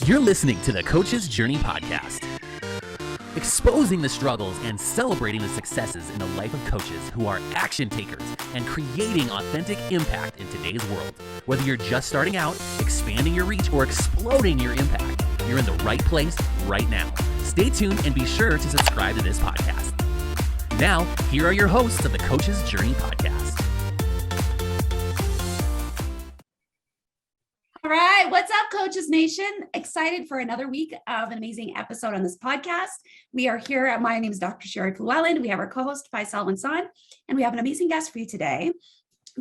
You're listening to the Coach's Journey podcast, exposing the struggles and celebrating the successes in the life of coaches who are action takers and creating authentic impact in today's world. Whether you're just starting out, expanding your reach, or exploding your impact, you're in the right place right now. Stay tuned and be sure to subscribe to this podcast. Now, here are your hosts of the Coach's Journey podcast. All right, what's up, Coaches Nation? Excited for another week of an amazing episode on this podcast. We are here. My name is Dr. Sherry Llewellyn. We have our co-host Faisal Mansan, and we have an amazing guest for you today,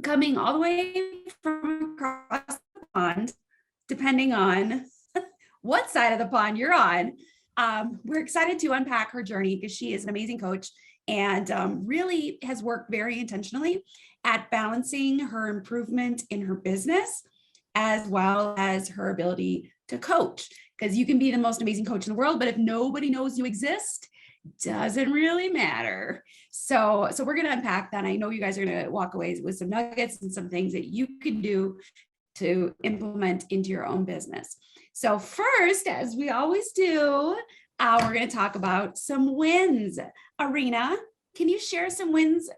coming all the way from across the pond, depending on what side of the pond you're on. We're excited to unpack her journey because she is an amazing coach and really has worked very intentionally at balancing her improvement in her business as well as her ability to coach. Because you can be the most amazing coach in the world, but if nobody knows you exist, doesn't really matter. So we're going to unpack that. I know you guys are going to walk away with some nuggets and some things that you can do to implement into your own business. So first, as we always do, we're going to talk about some wins. Erina, can you share some wins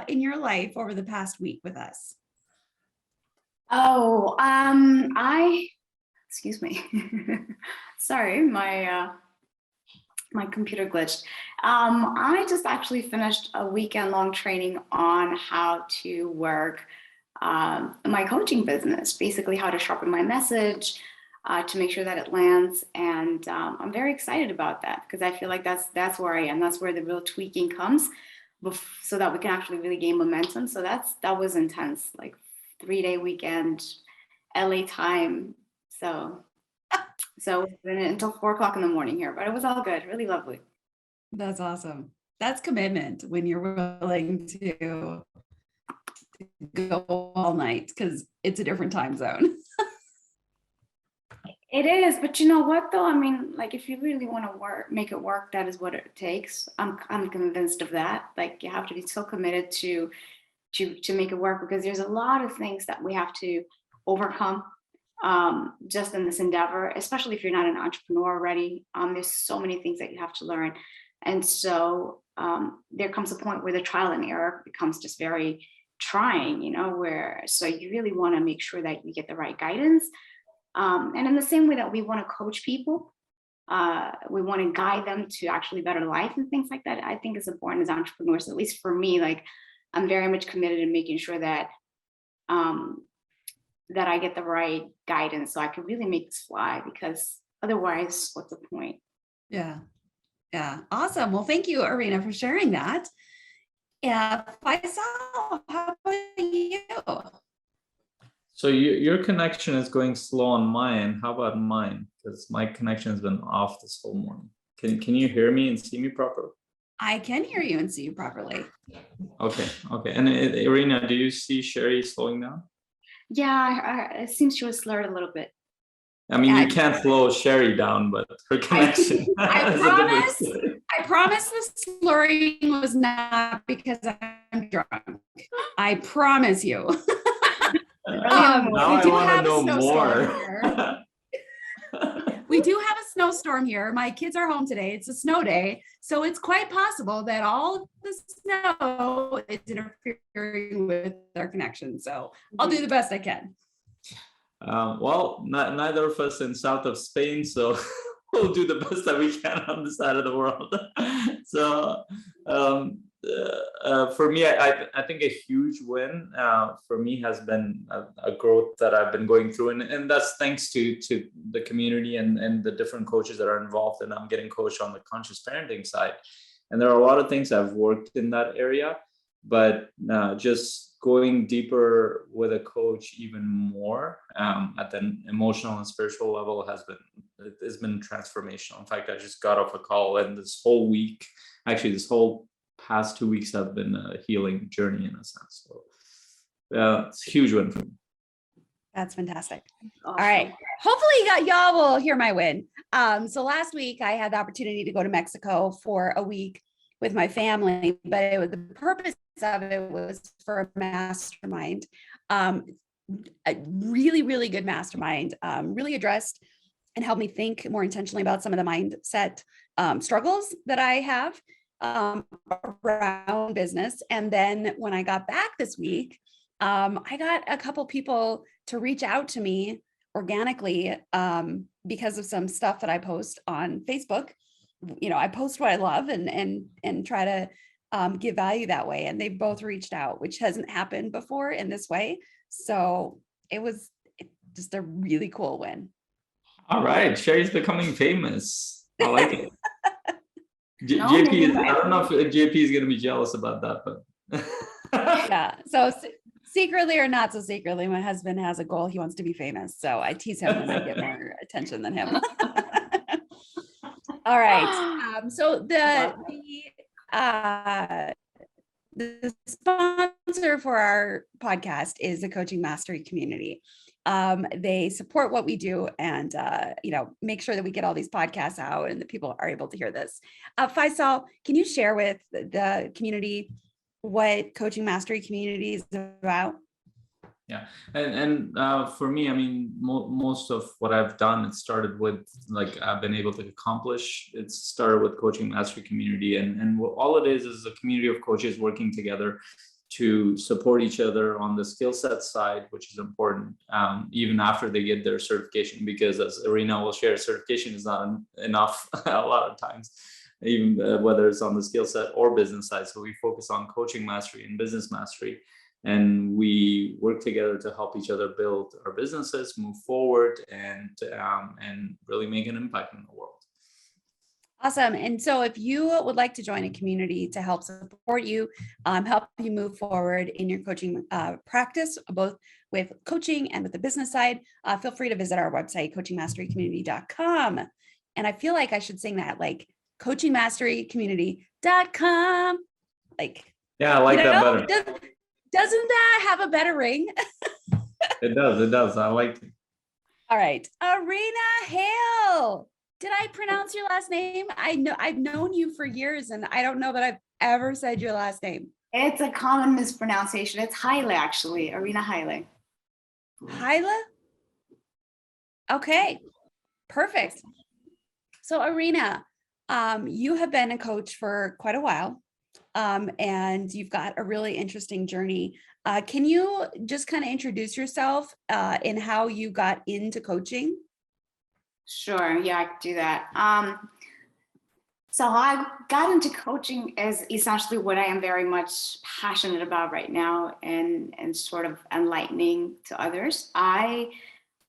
in your life over the past week with us? Excuse me. Sorry, my computer glitched. I just actually finished a weekend-long training on how to work my coaching business, basically how to sharpen my message, to make sure that it lands. And I'm very excited about that because I feel like that's where I am. That's where the real tweaking comes so that we can actually really gain momentum. So that was intense, like 3-day weekend, LA time. So it's been until 4:00 in the morning here, but it was all good. Really lovely. That's awesome. That's commitment when you're willing to go all night because it's a different time zone. It is, but you know what though? I mean, like if you really want to make it work, that is what it takes. I'm convinced of that. Like you have to be so committed to make it work because there's a lot of things that we have to overcome just in this endeavor, especially if you're not an entrepreneur already. There's so many things that you have to learn. And so there comes a point where the trial and error becomes just very trying, so you really want to make sure that you get the right guidance. And in the same way that we want to coach people, we want to guide them to actually better life and things like that. I think it's important as entrepreneurs, at least for me, like I'm very much committed in making sure that that I get the right guidance so I can really make this fly, because otherwise, what's the point? Yeah. Awesome. Well, thank you, Erina, for sharing that. Yeah, Faisal, how about you? So your connection is going slow on my end. How about mine? Because my connection has been off this whole morning. Can you hear me and see me properly? I can hear you and see you properly. Okay. And Erina, do you see Sherry slowing down? Yeah, it seems she was slurred a little bit. I mean, you can't slow Sherry down, but her connection. I promise the slurring was not because I'm drunk. I promise you. Now I want to know more. We do have a snowstorm here. My kids are home today. It's a snow day. So it's quite possible that all of the snow is interfering with our connection. So I'll do the best I can. Well, neither of us in south of Spain, so we'll do the best that we can on this side of the world. So for me, I think a huge win for me has been a growth that I've been going through, and that's thanks to the community and the different coaches that are involved. And I'm getting coached on the conscious parenting side, and there are a lot of things I've worked in that area, but just going deeper with a coach even more at the emotional and spiritual level has been transformational. In fact, I just got off a call, and this whole past 2 weeks have been a healing journey in a sense. So yeah, it's a huge win for me. That's fantastic. Awesome. All right. Hopefully y'all will hear my win. So last week I had the opportunity to go to Mexico for a week with my family, but the purpose of it was for a mastermind, a really, really good mastermind, really addressed and helped me think more intentionally about some of the mindset struggles that I have around business. And then when I got back this week, I got a couple people to reach out to me organically because of some stuff that I post on Facebook. I post what I love and try to give value that way. And they both reached out, which hasn't happened before in this way. So it was just a really cool win. All right, Sherry's becoming famous. I like it. No, JP, I don't know if JP is going to be jealous about that, but yeah. So secretly or not so secretly, my husband has a goal. He wants to be famous. So I tease him when I get more attention than him. All right. So the sponsor for our podcast is the Coaching Mastery community. They support what we do and, make sure that we get all these podcasts out and that people are able to hear this. Faisal, can you share with the community what Coaching Mastery community is about? Yeah, and for me, I mean, most of what I've done, it started with I've been able to accomplish. It started with Coaching Mastery community, and all it is a community of coaches working together to support each other on the skill set side, which is important, even after they get their certification, because as Erina will share, certification is not enough a lot of times, even whether it's on the skill set or business side. So we focus on coaching mastery and business mastery, and we work together to help each other build our businesses, move forward, and really make an impact in the world. Awesome. And so if you would like to join a community to help support you, help you move forward in your coaching practice, both with coaching and with the business side, feel free to visit our website, coachingmasterycommunity.com. And I feel like I should sing that, like coachingmasterycommunity.com. Yeah, I like that better. Doesn't that have a better ring? It does. I like it. All right. Erina Haile. Did I pronounce your last name? I've known you for years and I don't know that I've ever said your last name. It's a common mispronunciation. It's Haile, actually. Erina Haile. Haile? Okay, perfect. So Erina, you have been a coach for quite a while, and you've got a really interesting journey. Can you just kind of introduce yourself and how you got into coaching? Sure, yeah, I could do that. So I got into coaching as essentially what I am very much passionate about right now, and sort of enlightening to others. I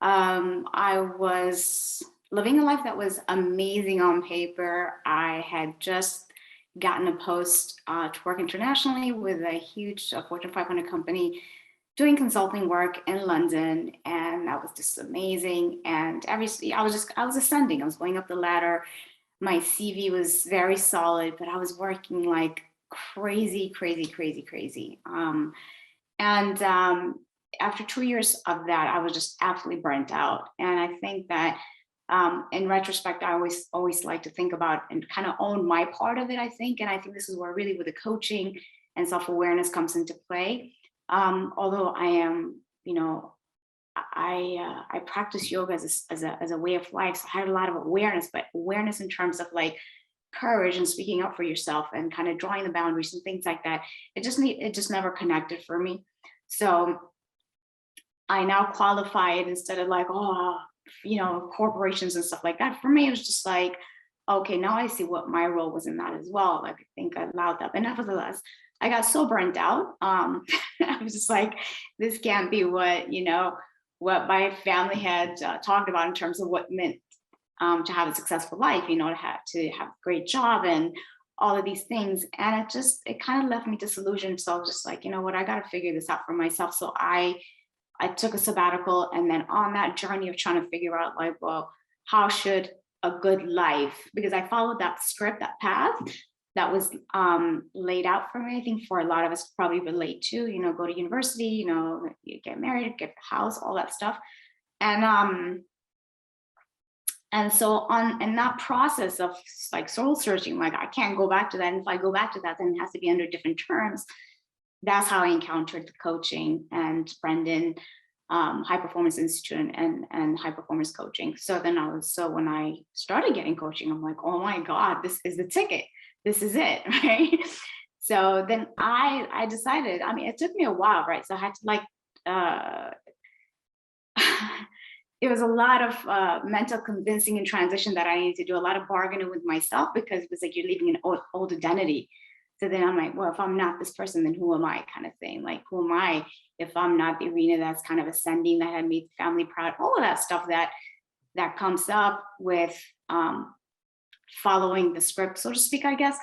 was living a life that was amazing on paper. I had just gotten a post to work internationally with a huge Fortune 500 company, doing consulting work in London, and that was just amazing. And I was ascending. I was going up the ladder. My CV was very solid, but I was working like crazy. After 2 years of that, I was just absolutely burnt out. And I think that in retrospect, I always like to think about and kind of own my part of it, I think. And I think this is where really with the coaching and self-awareness comes into play. Although I am, I practice yoga as a way of life. So I had a lot of awareness, but awareness in terms of like courage and speaking up for yourself and kind of drawing the boundaries and things like that. It just never connected for me. So I now qualify it instead of like, corporations and stuff like that. For me, it was just like, okay, now I see what my role was in that as well. Like, I think I allowed that. But nevertheless, I got so burnt out. I was just like, this can't be what my family had talked about in terms of what it meant to have a successful life, to have a great job and all of these things. And it kind of left me disillusioned. So I was just like, you know what, I got to figure this out for myself. So I took a sabbatical, and then on that journey of trying to figure out like, well, how should a good life, because I followed that script, that path that was laid out for me. I think for a lot of us probably relate to, go to university, you get married, get a house, all that stuff. And so in that process of like soul searching, like I can't go back to that. And if I go back to that, then it has to be under different terms. That's how I encountered the coaching. And Brendan High Performance Institute and high performance coaching. So when I started getting coaching, I'm like, oh my God, this is the ticket. This is it, right? So then I decided, I mean, it took me a while, right? So I had to it was a lot of mental convincing and transition that I needed to do, a lot of bargaining with myself, because it was like you're leaving an old identity. So then I'm like, well, if I'm not this person, then who am I, kind of thing? Like, who am I if I'm not the Erina that's kind of ascending, that had made the family proud, all of that stuff that comes up with following the script, so to speak, I guess.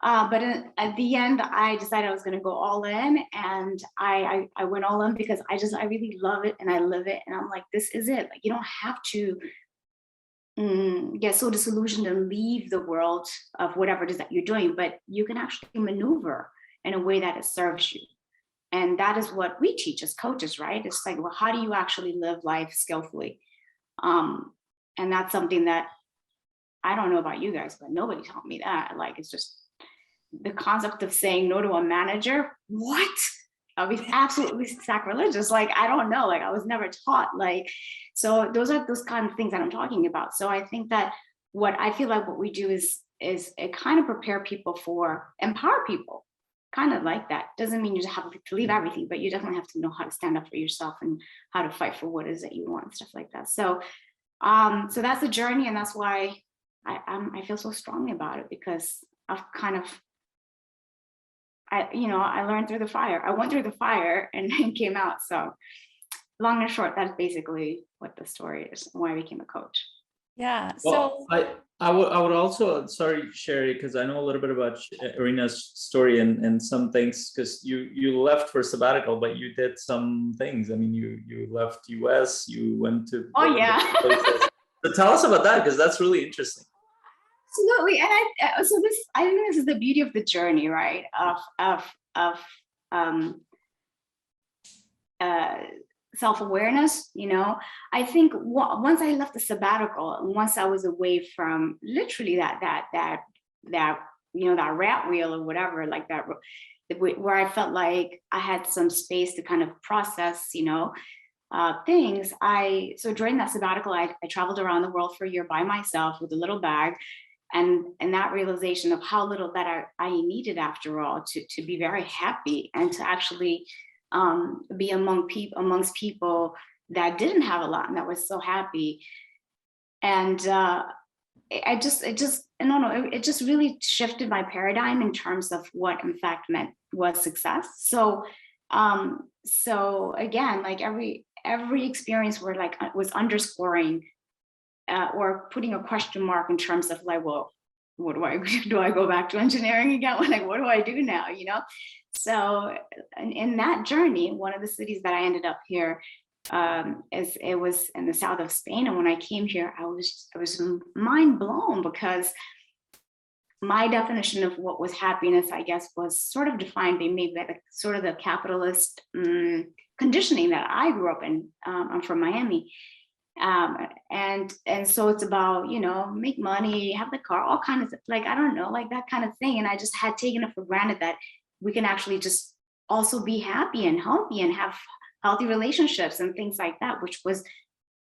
But at the end, I decided I was going to go all in, and I went all in because I really love it and I live it. And I'm like, this is it. Like, you don't have to get so disillusioned and leave the world of whatever it is that you're doing, but you can actually maneuver in a way that it serves you. And that is what we teach as coaches, right? It's like, well, how do you actually live life skillfully? And that's something that I don't know about you guys, but nobody taught me that. Like, it's just the concept of saying no to a manager. What? I was absolutely sacrilegious. Like, I don't know, like I was never taught, like, so those are those kind of things that I'm talking about. So I think that what I feel like what we do is it kind of prepare people empower people, kind of like that. Doesn't mean you have to leave everything, but you definitely have to know how to stand up for yourself and how to fight for what it is that you want and stuff like that. So so that's the journey, and that's why I feel so strongly about it, because I've kind of I learned through the fire. I went through the fire and then came out. So long and short, that's basically what the story is, why I became a coach. Yeah. Well, So I would also, sorry, Sherry, because I know a little bit about Erina's story and some things, because you left for sabbatical, but you did some things. I mean, you left US, you went to places. So tell us about that, because that's really interesting. Absolutely. And I think this is the beauty of the journey, right? Of self-awareness. I think once I left the sabbatical, and once I was away from literally that rat wheel or whatever, like that, where I felt like I had some space to kind of process, things. So during that sabbatical, I traveled around the world for a year by myself with a little bag. And that realization of how little that I needed, after all, to be very happy and to actually be amongst people that didn't have a lot and that was so happy. And it just really shifted my paradigm in terms of what in fact was success. So again, like every experience where like was underscoring or putting a question mark in terms of like, well, what do I go back to engineering again? Like, what do I do now? So in that journey, one of the cities that I ended up here, it was in the south of Spain. And when I came here, I was mind blown, because my definition of what was happiness, I guess, was sort of defined by maybe like sort of the capitalist conditioning that I grew up in. I'm from Miami. And so it's about, make money, have the car, all kinds of, like, I don't know, like that kind of thing. And I just had taken it for granted that we can actually just also be happy and healthy and have healthy relationships and things like that, which was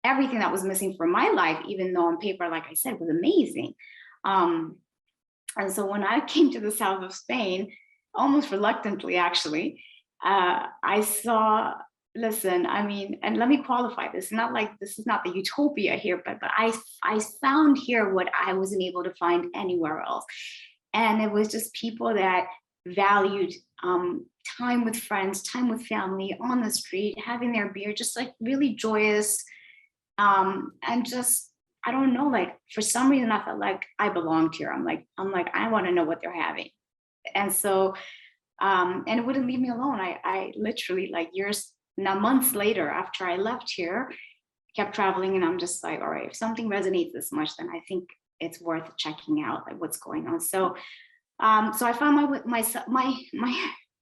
everything that was missing from my life, even though on paper, like I said, was amazing. And so when I came to the south of Spain, almost reluctantly, actually, I saw, listen, I mean, and let me qualify this, not like this is not the utopia here, but I found here what I wasn't able to find anywhere else. And it was just people that valued time with friends, time with family, on the street, having their beer, just like really joyous. And just, I don't know, like for some reason I felt like I belonged here. I'm like, I want to know what they're having. And so, and it wouldn't leave me alone. I literally, like months later, after I left here, kept traveling, and I'm just like, all right, if something resonates this much, then I think it's worth checking out, like what's going on. So so I found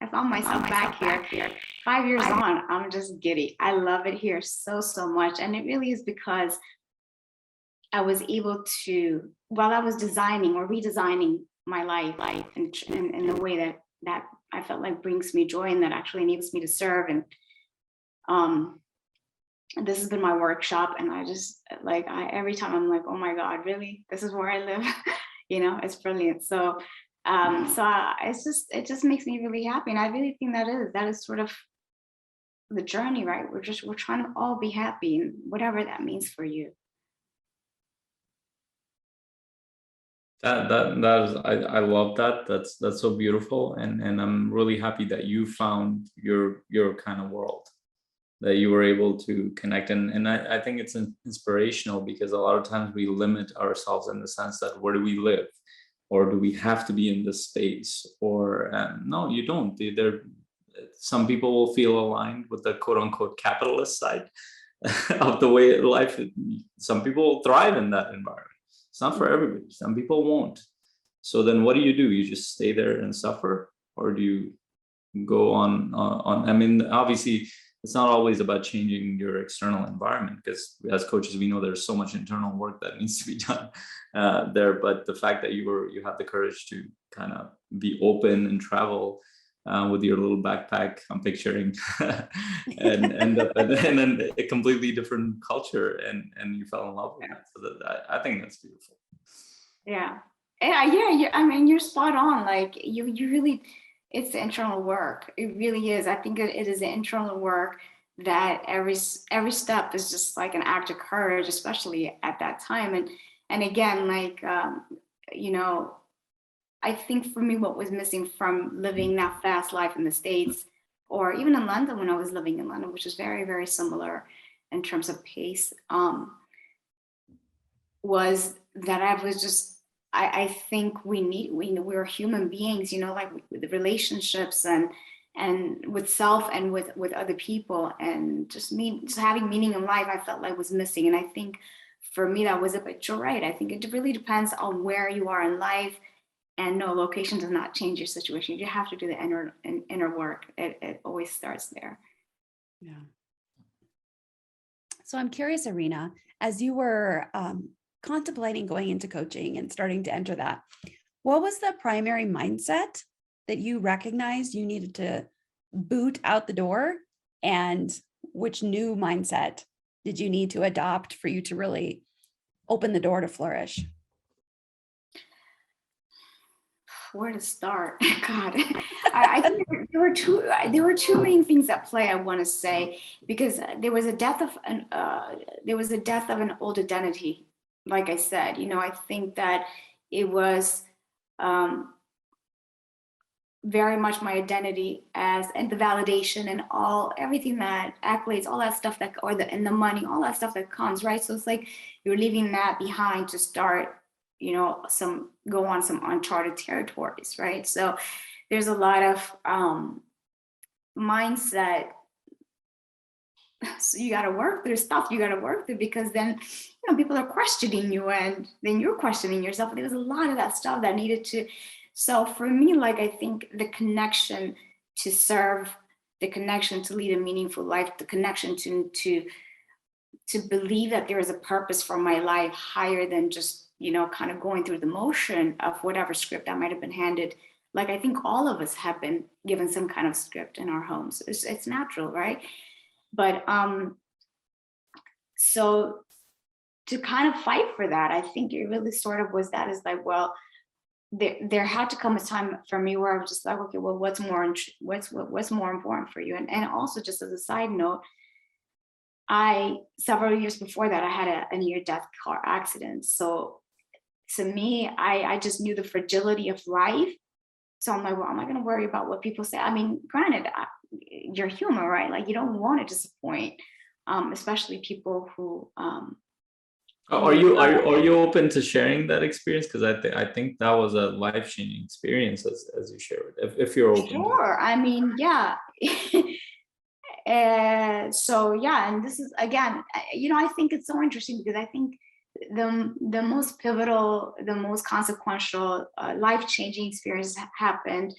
I found myself back here 5 years on. I'm just giddy. I love it here so much. And it really is because I was able to, while I was designing or redesigning my life in the way that I felt like brings me joy and that actually enables me to serve and this has been my workshop, and I just like, every time I'm like, oh my God, really? This is where I live? It's brilliant. So it just makes me really happy. And I really think that is sort of the journey, right? We're trying to all be happy, and whatever that means for you. That is, I love that. That's so beautiful, and I'm really happy that you found your kind of world, that you were able to connect. And I think it's inspirational, because a lot of times we limit ourselves in the sense that, where do we live, or do we have to be in this space, or no, you don't. Some people will feel aligned with the quote unquote capitalist side of the way life. Some people thrive in that environment. It's not for everybody. Some people won't. So then what do? You just stay there and suffer, or do you go on? I mean, obviously, it's not always about changing your external environment, because as coaches, we know there's so much internal work that needs to be done there. But the fact that you had the courage to kind of be open and travel with your little backpack, I'm picturing, and end up and then a completely different culture, and you fell in love with it. So I think that's beautiful. Yeah. Yeah. I mean, you're spot on. Like you really, it's the internal work. It really is. I think it is the internal work that every step is just like an act of courage, especially at that time. And again, like, I think for me, what was missing from living that fast life in the States, or even in London, when I was living in London, which is very, very similar in terms of pace, was that I think we're human beings, like with the relationships and with self and with other people, and just having meaning in life, I felt like was missing. And I think for me, that was it. But you're right. I think it really depends on where you are in life. And no, location does not change your situation. You have to do the inner work. It always starts there. Yeah. So I'm curious, Erina, as you were contemplating going into coaching and starting to enter that, what was the primary mindset that you recognized you needed to boot out the door? And which new mindset did you need to adopt for you to really open the door to flourish? Where to start? God, I think there were two main things at play. I want to say, because there was a death of an old identity. Like I said, I think that it was very much my identity and the validation and everything that accolades, all that stuff and the money, all that stuff that comes, right? So it's like you're leaving that behind to start, go on some uncharted territories, right? So there's a lot of mindset. So you got to work through stuff. You got to work through, because then, people are questioning you, and then you're questioning yourself. There was a lot of that stuff that needed to. So for me, like, I think the connection to serve, the connection to lead a meaningful life, the connection to believe that there is a purpose for my life higher than just, kind of going through the motion of whatever script that might have been handed. Like, I think all of us have been given some kind of script in our homes. It's natural, right? But so to kind of fight for that, I think it really sort of was that, is like, well, there had to come a time for me where I was just like, okay, well, what's more important for you? And also, just as a side note, several years before that, I had a near-death car accident. So to me, I just knew the fragility of life. So I'm like, well, I'm not going to worry about what people say. I mean, granted, you're human, right? Like, you don't want to disappoint, especially people who. Are you open to sharing that experience? Because I think that was a life-changing experience, as you shared. If you're open. Sure. I mean, yeah. So yeah, and this is, again, I think it's so interesting, because I think the most pivotal, the most consequential, life-changing experience happened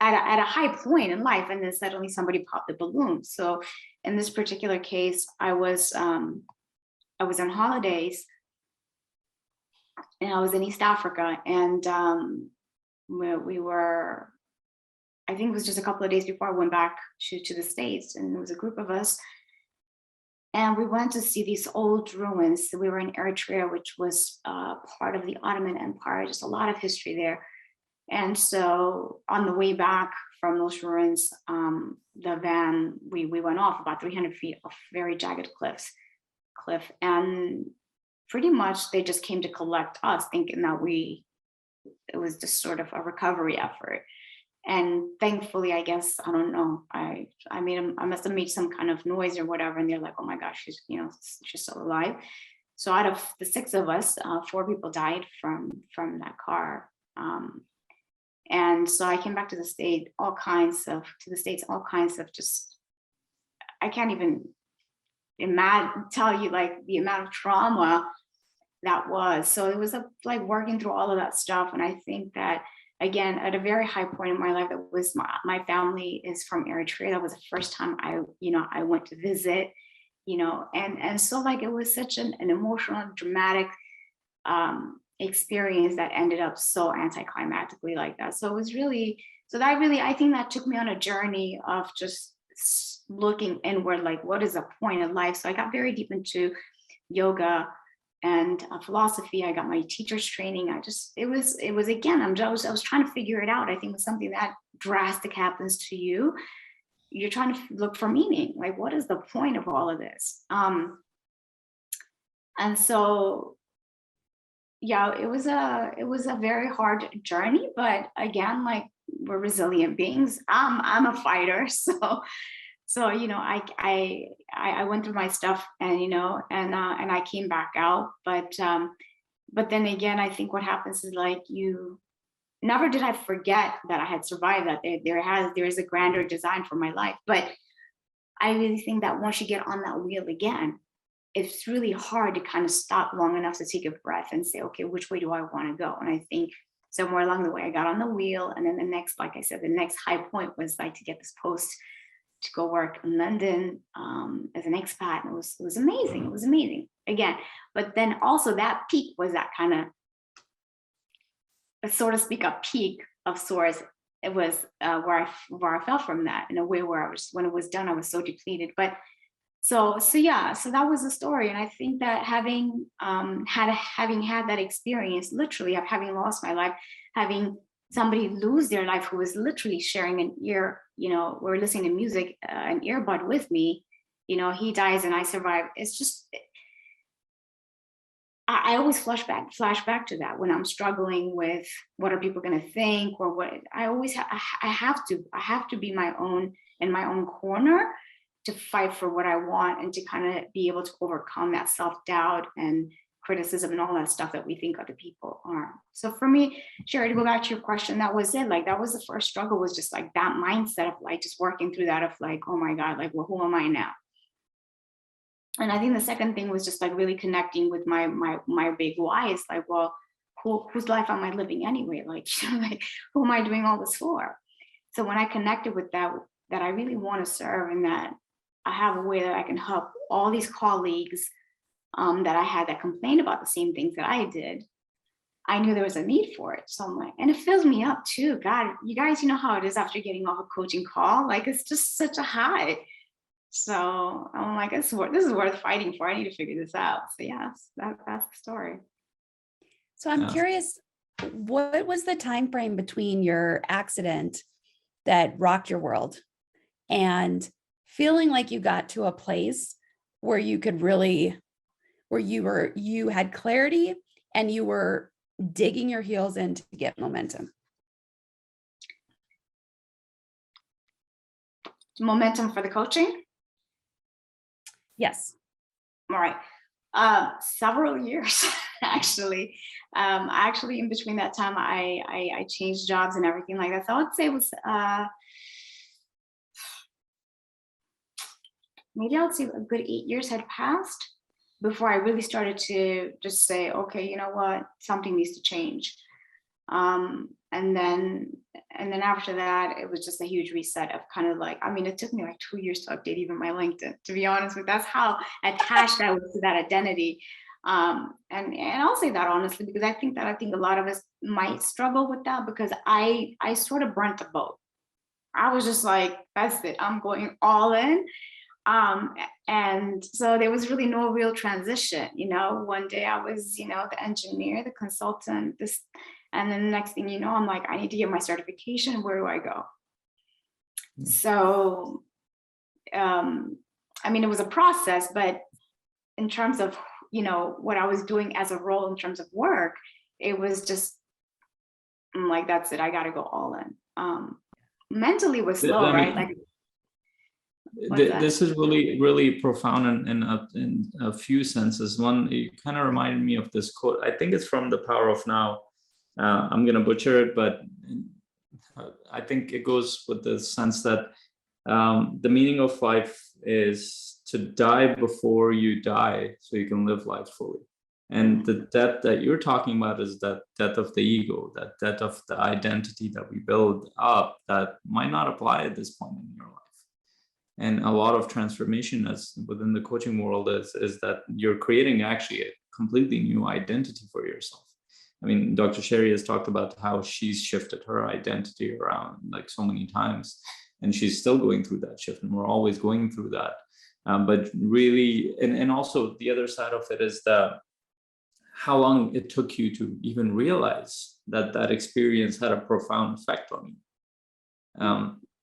at a high point in life, and then suddenly somebody popped the balloon. So in this particular case, I was on holidays, and I was in East Africa, and we were, I think it was just a couple of days before I went back to the States, and there was a group of us, And we went to see these old ruins. We were in Eritrea, which was part of the Ottoman Empire, just a lot of history there. And so on the way back from those ruins, the van, we went off about 300 feet of very jagged cliff. And pretty much they just came to collect us, thinking that it was just sort of a recovery effort. And thankfully, I guess, I don't know, I must have made some kind of noise or whatever. And they're like, oh my gosh, she's still alive. So out of the 6 of us, 4 people died from that car. And so I came back to the States, all kinds of just, I can't even tell you like the amount of trauma that was. So it was like working through all of that stuff. And I think that, again, at a very high point in my life, that was my family is from Eritrea. That was the first time I went to visit, and so like it was such an emotional, dramatic experience that ended up so anticlimactically like that. So it was really, I think that took me on a journey of just looking inward, like what is the point of life? So I got very deep into yoga and philosophy. I got my teacher's training. It was again, I was trying to figure it out. I think when something that drastic happens to you, you're trying to look for meaning. Like, what is the point of all of this? And so, yeah, it was a very hard journey, but again, like we're resilient beings. I'm a fighter, so I went through my stuff, and and I came back out, but then again, I think what happens is like never did I forget that I had survived, that there is a grander design for my life. But I really think that once you get on that wheel again, it's really hard to kind of stop long enough to take a breath and say, okay, which way do I want to go? And I think somewhere along the way, I got on the wheel. And then the next, like I said, the next high point was like to get this post to go work in London as an expat. And it was amazing. It was amazing again. But then also that peak was that kind of, so to speak, a peak of sorts. It was where I fell from that in a way where when it was done, I was so depleted. But so that was the story. And I think that having had that experience, literally of having lost my life, having somebody lose their life who was literally sharing an ear, we're listening to music, an earbud with me, he dies and I survive. It's just, I always flash back to that when I'm struggling with what are people going to think, or what I always I have to be in my own corner to fight for what I want, and to kind of be able to overcome that self-doubt and criticism and all that stuff that we think other people are. So for me, Sherry, to go back to your question, that was it. Like that was the first struggle, was just like that mindset of like just working through that of like, oh my God, like, well, who am I now? And I think the second thing was just like really connecting with my big why. Is like, well, whose life am I living anyway? Like, like who am I doing all this for? So when I connected with that I really want to serve, and that I have a way that I can help all these colleagues that I had that complained about the same things that I did, I knew there was a need for it. So I'm like, and it fills me up too. God, you guys, you know how it is after getting off a coaching call. Like, it's just such a high. So I'm like, this is worth fighting for. I need to figure this out. So yes, that's the story. So I'm curious, what was the time frame between your accident that rocked your world and feeling like you got to a place where you could really, where you had clarity and you were digging your heels in to get momentum? Momentum for the coaching? Yes. All right. Several years, actually. Actually, in between that time, I changed jobs and everything like that. So I would say it was maybe I would say a good 8 years had passed before I really started to just say, okay, you know what, something needs to change. And then after that, it was just a huge reset of kind of like, I mean, it took me like 2 years to update even my LinkedIn, to be honest with you. That's how attached I was to that identity. And I'll say that honestly, because I think a lot of us might struggle with that, because I sort of burnt the boat. I was just like, that's it, I'm going all in. And so there was really no real transition. One day I was, the engineer, the consultant, and then the next thing you know, I'm like, I need to get my certification. Where do I go? So, it was a process, but in terms of, what I was doing as a role in terms of work, it was just, I'm like, that's it. I got to go all in. Mentally was slow, right? Like, this is really, really profound in a few senses. One, it kind of reminded me of this quote. I think it's from The Power of Now. I'm going to butcher it, but I think it goes with the sense that the meaning of life is to die before you die so you can live life fully. And the death that you're talking about is that death of the ego, that death of the identity that we build up that might not apply at this point in your life. And a lot of transformation as within the coaching world is that you're creating actually a completely new identity for yourself. I mean, Dr. Sherry has talked about how she's shifted her identity around like so many times, and she's still going through that shift, and we're always going through that. But really, and also the other side of it is how long it took you to even realize that experience had a profound effect on you.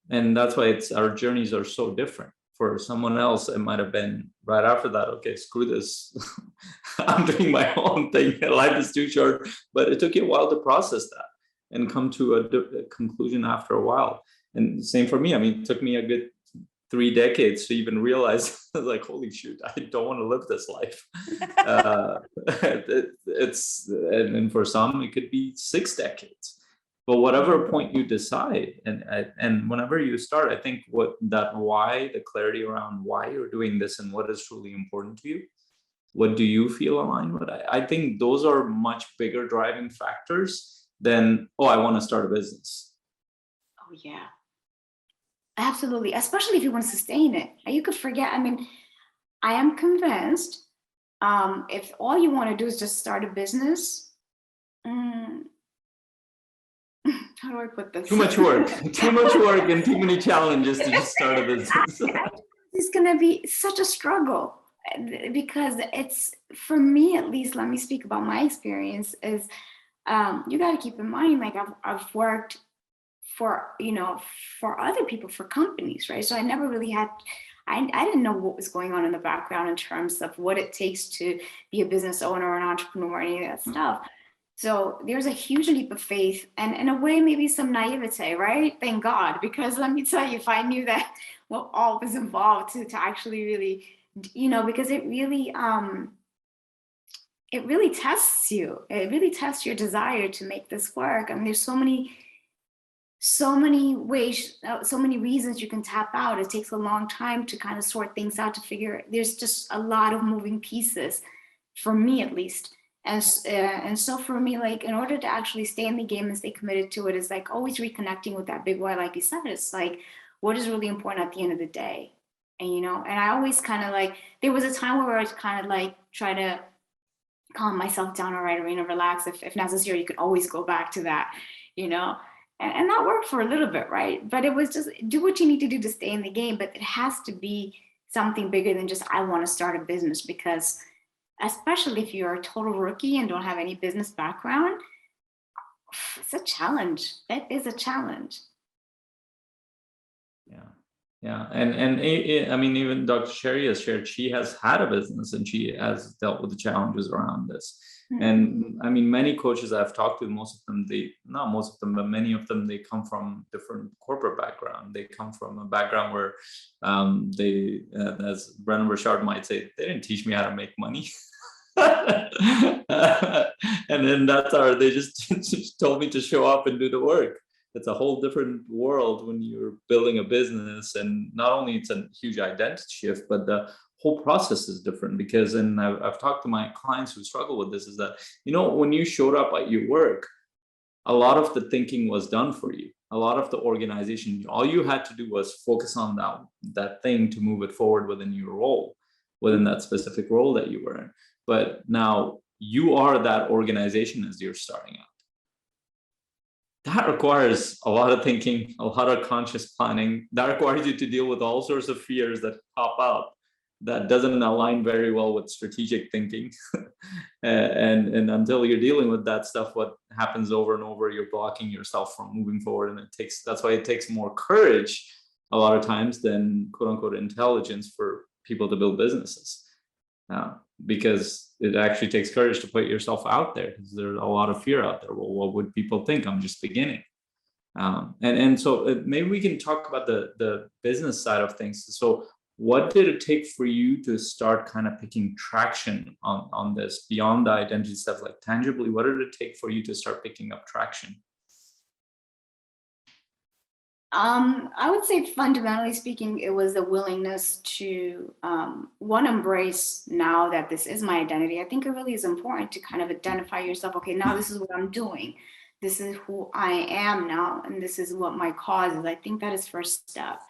And that's why our journeys are so different. For someone else, it might have been right after that, okay, screw this. I'm doing my own thing. Life is too short. But it took you a while to process that and come to a conclusion after a while. And same for me. I mean, it took me a good 3 decades to even realize, like, holy shoot, I don't want to live this life. And for some, it could be 6 decades. But whatever point you decide, and whenever you start, I think the clarity around why you're doing this and what is truly important to you, what do you feel aligned with? I think those are much bigger driving factors than, I want to start a business. Oh, yeah. Absolutely. Especially if you want to sustain it. You could forget. I mean, I am convinced if all you want to do is just start a business, how do I put this? Too much work and too many challenges to just start a business. It's going to be such a struggle because it's, for me at least, let me speak about my experience, is you got to keep in mind, like I've worked for other people, for companies, right? So I never really had, I didn't know what was going on in the background in terms of what it takes to be a business owner or an entrepreneur or any of that stuff. So there's a huge leap of faith and in a way, maybe some naivete, right? Thank God, because let me tell you, if I knew that what all was involved to actually really, because it really tests you. It really tests your desire to make this work. I mean, there's so many ways, so many reasons you can tap out. It takes a long time to kind of sort things out, to figure, there's just a lot of moving pieces, for me at least. And so for me, like, in order to actually stay in the game and stay committed to it, is like always reconnecting with that big why. Like you said, it's like, what is really important at the end of the day? And, and I always kind of like, there was a time where I was kind of like, try to calm myself down. All right, Erina, relax. If necessary, you could always go back to that, and that worked for a little bit, right? But it was just, do what you need to do to stay in the game. But it has to be something bigger than just, I want to start a business, because especially if you're a total rookie and don't have any business background, it's a challenge. It is a challenge. Yeah. And I mean, even Dr. Sherry has shared, she has had a business and she has dealt with the challenges around this. Mm-hmm. And I mean, many coaches I've talked to, many of them, they come from different corporate background. They come from a background where as Brennan Burchard might say, they didn't teach me how to make money. And then they just told me to show up and do the work. It's a whole different world when you're building a business, and not only it's a huge identity shift, but the whole process is different. Because, and I've talked to my clients who struggle with this, is that, when you showed up at your work, a lot of the thinking was done for you. A lot of the organization, all you had to do was focus on that thing to move it forward within your role, within that specific role that you were in. But now you are that organization as you're starting out. that requires a lot of thinking, a lot of conscious planning. That requires you to deal with all sorts of fears that pop up that doesn't align very well with strategic thinking. And until you're dealing with that stuff, what happens over and over, you're blocking yourself from moving forward. And that's why it takes more courage a lot of times than quote unquote intelligence for people to build businesses. Because it actually takes courage to put yourself out there, because there's a lot of fear out there. Well, what would people think? I'm just beginning. And so maybe we can talk about the business side of things. So what did it take for you to start kind of picking traction on this beyond the identity stuff? Like tangibly, what did it take for you to start picking up traction? I would say fundamentally speaking, it was the willingness to embrace now that this is my identity. I think it really is important to kind of identify yourself. Okay, now this is what I'm doing. This is who I am now, and this is what my cause is. I think that is first step.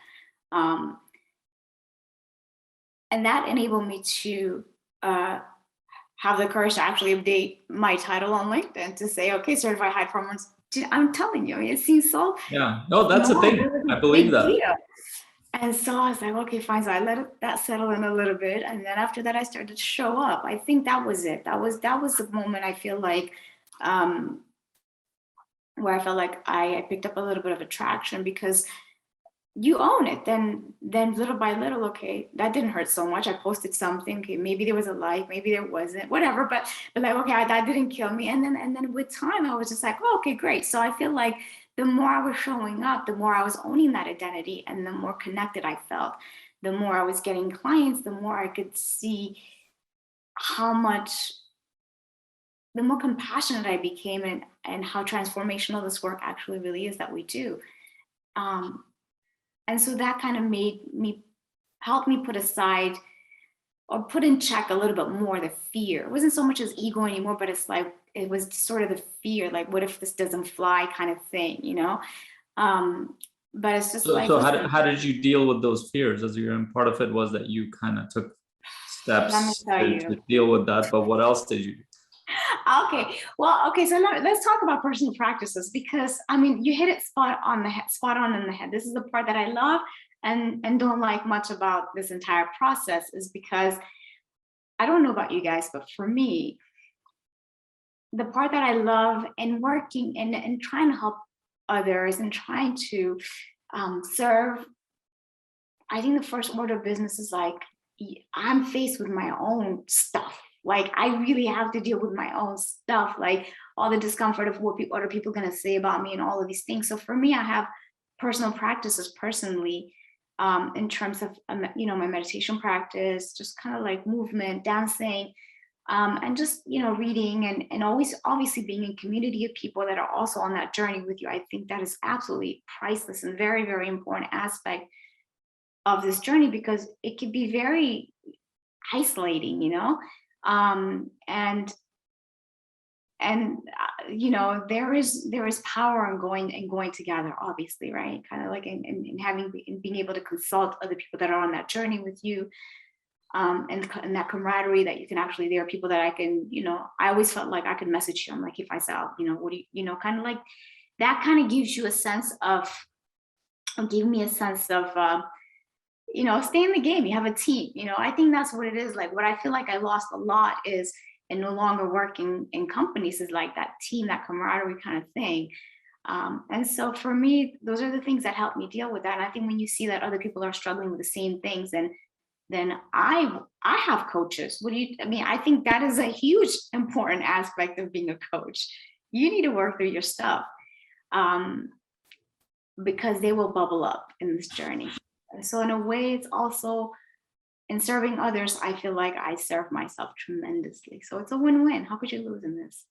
And that enabled me to have the courage to actually update my title on LinkedIn to say, okay, certified high performance. I'm telling you, it seems so. Yeah, no, that's the thing. I believe that. Deal. And so I was like, okay, fine. So I let that settle in a little bit. And then after that, I started to show up. I think that was it. That was the moment I feel like, where I felt like I picked up a little bit of attraction, because you own it. Then little by little, okay, that didn't hurt so much. I posted something. Okay, maybe there was a like, maybe there wasn't, whatever. But like, okay, that didn't kill me. And then with time, I was just like, oh, okay, great. So I feel like the more I was showing up, the more I was owning that identity, and the more connected I felt. The more I was getting clients, the more I could see how much, the more compassionate I became, and how transformational this work actually really is that we do. And so that kind of helped me put aside or put in check a little bit more the fear. It wasn't so much as ego anymore, but it's like, it was sort of the fear, like, what if this doesn't fly kind of thing, you know? But it's just so how did you deal with those fears? As part of it was that you kind of took steps to deal with that, but what else did you do? Okay, well, okay, so let's talk about personal practices, because I mean, you hit it spot on in the head. This is the part that I love and don't like much about this entire process, is because I don't know about you guys, but for me, the part that I love in working and trying to help others and trying to serve, I think the first order of business is like, I'm faced with my own stuff. Like, I really have to deal with my own stuff, like all the discomfort of what other people are going to say about me and all of these things. So for me, I have personal practices personally, in terms of, my meditation practice, just kind of like movement, dancing, and just, reading and always obviously being in community of people that are also on that journey with you. I think that is absolutely priceless and very, very important aspect of this journey, because it can be very isolating, there is power in going together, obviously, right? Kind of like in being able to consult other people that are on that journey with you, and that camaraderie that you can actually, there are people that I can, I always felt like I could message you. I'm like, if I saw, what do you, kind of like that kind of gives you a sense of, give me a sense of, stay in the game. You have a team, I think that's what it is. Like, what I feel like I lost a lot is, and no longer working in companies, is like that team, that camaraderie kind of thing. And so for me, those are the things that help me deal with that. And I think when you see that other people are struggling with the same things, then I have coaches. I think that is a huge important aspect of being a coach. You need to work through your stuff, because they will bubble up in this journey. And so in a way, it's also, in serving others, I feel like I serve myself tremendously. So it's a win-win. How could you lose in this?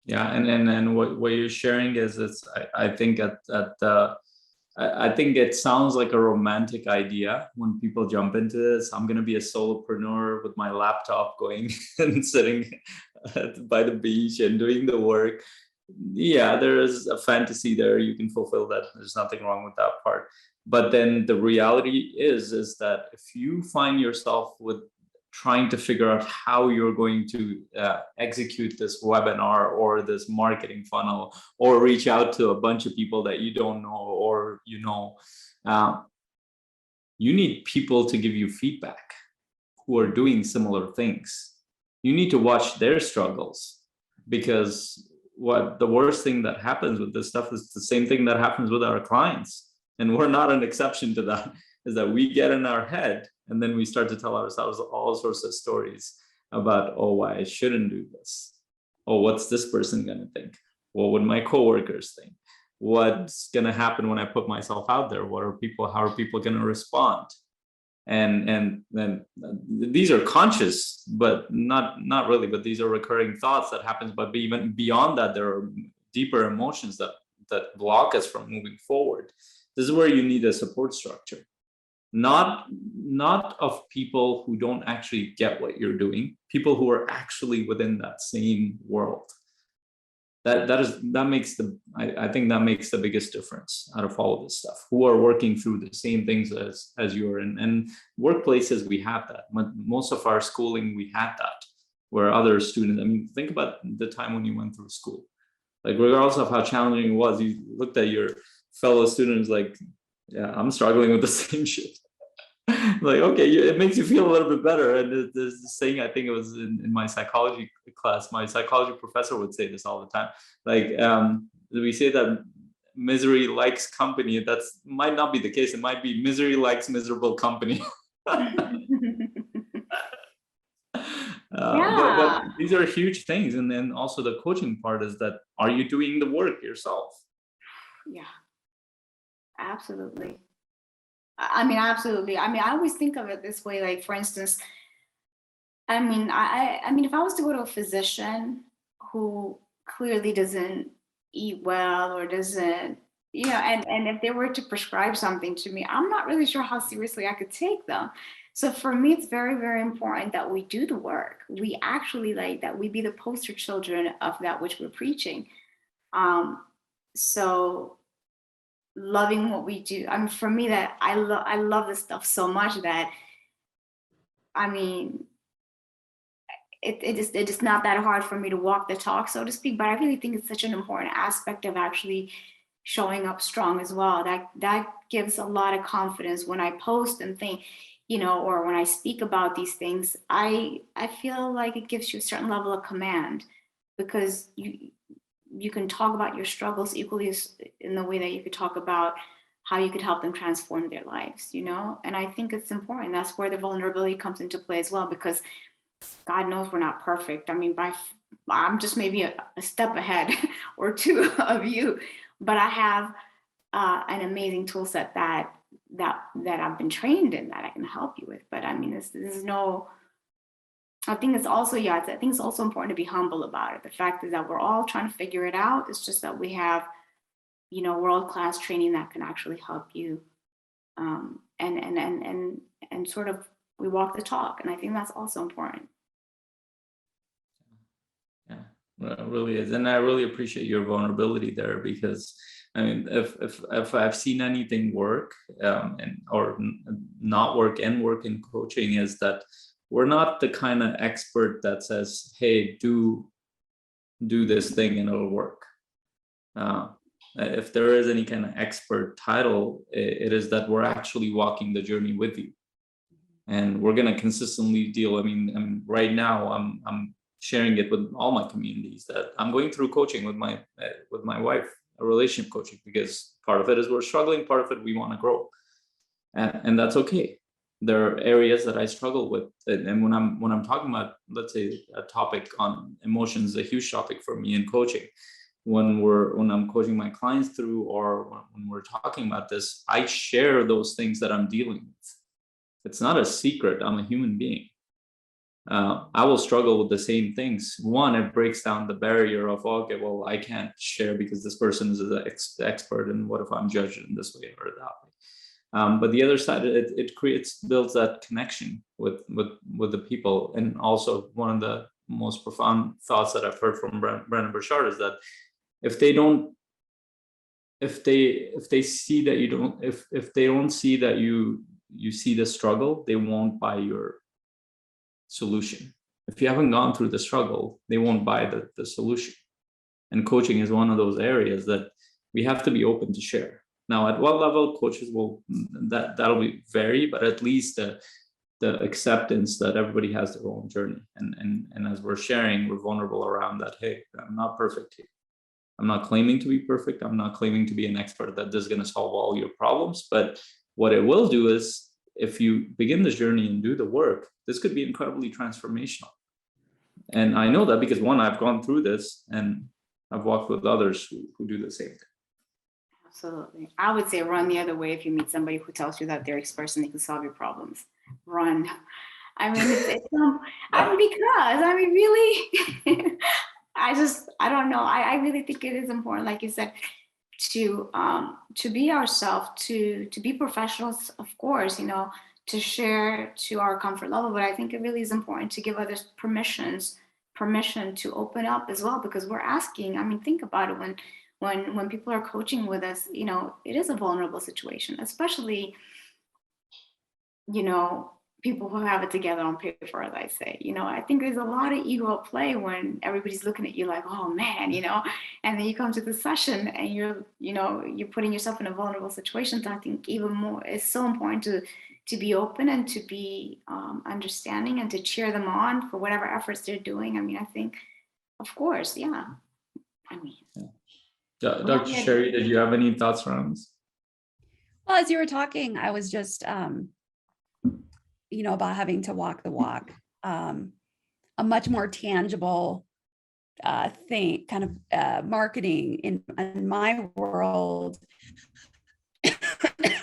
Yeah, and what you're sharing is, I think I think it sounds like a romantic idea when people jump into this. I'm gonna be a solopreneur with my laptop, going and sitting by the beach and doing the work. Yeah, there is a fantasy there. You can fulfill that. There's nothing wrong with that part. But then the reality is that if you find yourself with trying to figure out how you're going to execute this webinar or this marketing funnel, or reach out to a bunch of people that you don't know, or you need people to give you feedback who are doing similar things. You need to watch their struggles, because the worst thing that happens with this stuff is the same thing that happens with our clients, and we're not an exception to that, is that we get in our head and then we start to tell ourselves all sorts of stories about, oh, why I shouldn't do this. Oh, what's this person going to think? What would my coworkers think? What's going to happen when I put myself out there? How are people going to respond? And then these are conscious, but not really, but these are recurring thoughts that happens. But even beyond that, there are deeper emotions that block us from moving forward. This is where you need a support structure, not of people who don't actually get what you're doing, people who are actually within that same world. I think that makes the biggest difference out of all of this stuff, who are working through the same things as you are in. And workplaces, we have that. Most of our schooling, we had that, where other students, I mean, think about the time when you went through school. Like, regardless of how challenging it was, you looked at your fellow students like, yeah, I'm struggling with the same shit. Like, okay, it makes you feel a little bit better. And there's this saying, I think it was in my psychology class, my psychology professor would say this all the time. Like, we say that misery likes company. That's might not be the case. It might be misery likes miserable company. But these are huge things. And then also the coaching part is that, are you doing the work yourself? Yeah, absolutely. I mean, absolutely. I mean, I always think of it this way. Like, for instance, I mean, if I was to go to a physician who clearly doesn't eat well or doesn't, and if they were to prescribe something to me, I'm not really sure how seriously I could take them. So for me, it's very, very important that we do the work. We actually, like, that we be the poster children of that which we're preaching. So loving what we do. I mean, for me, that I love this stuff so much that, I mean, it is not that hard for me to walk the talk, so to speak. But I really think it's such an important aspect of actually showing up strong as well. That gives a lot of confidence when I post and think, or when I speak about these things. I feel like it gives you a certain level of command, because you can talk about your struggles equally as in the way that you could talk about how you could help them transform their lives, And I think it's important. That's where the vulnerability comes into play as well, because God knows we're not perfect. I mean, I'm just maybe a step ahead or two of you, but I have an amazing tool set that I've been trained in, that I can help you with. But I mean, this is no. I think it's also, I think it's also important to be humble about it. The fact is that we're all trying to figure it out. It's just that we have, world-class training that can actually help you, and sort of we walk the talk. And I think that's also important. Yeah, well, it really is. And I really appreciate your vulnerability there, because I mean, if I've seen anything work or not work and work in coaching, is that we're not the kind of expert that says, hey, do this thing and it'll work. If there is any kind of expert title, it is that we're actually walking the journey with you. And we're going to consistently deal. I mean, right now I'm sharing it with all my communities that I'm going through coaching with my wife, a relationship coaching, because part of it is we're struggling, part of it we want to grow. And that's okay. There are areas that I struggle with, and when I'm talking about, let's say, a topic on emotions, a huge topic for me in coaching. When I'm coaching my clients through, or when we're talking about this, I share those things that I'm dealing with. It's not a secret. I'm a human being. I will struggle with the same things. One, it breaks down the barrier of, okay, well, I can't share because this person is an expert, and what if I'm judged in this way or that way? But the other side, it builds that connection with the people. And also, one of the most profound thoughts that I've heard from Brendon Burchard is that if they don't see that you see the struggle, they won't buy your solution. If you haven't gone through the struggle, they won't buy the solution. And coaching is one of those areas that we have to be open to share. Now, at what level coaches will, that'll be vary, but at least the acceptance that everybody has their own journey. And as we're sharing, we're vulnerable around that. Hey, I'm not perfect here. I'm not claiming to be perfect. I'm not claiming to be an expert that is going to solve all your problems. But what it will do is, if you begin this journey and do the work, this could be incredibly transformational. And I know that because, one, I've gone through this and I've walked with others who do the same thing. Absolutely. I would say run the other way if you meet somebody who tells you that they're experts and they can solve your problems. Run. I mean, really, I don't know. I really think it is important, like you said, to be ourselves, to be professionals, of course, to share to our comfort level. But I think it really is important to give others permission to open up as well, because we're asking. I mean, think about it, when people are coaching with us, it is a vulnerable situation, especially, people who have it together on paper, as I say. I think there's a lot of ego at play when everybody's looking at you like, oh man, and then you come to the session and you're putting yourself in a vulnerable situation. So I think even more, it's so important to be open and to be understanding and to cheer them on for whatever efforts they're doing. I mean, I think, of course, yeah. Dr. Sherry, did you have any thoughts around this? Well, as you were talking, I was just, about having to walk the walk, a much more tangible thing, kind of marketing in my world.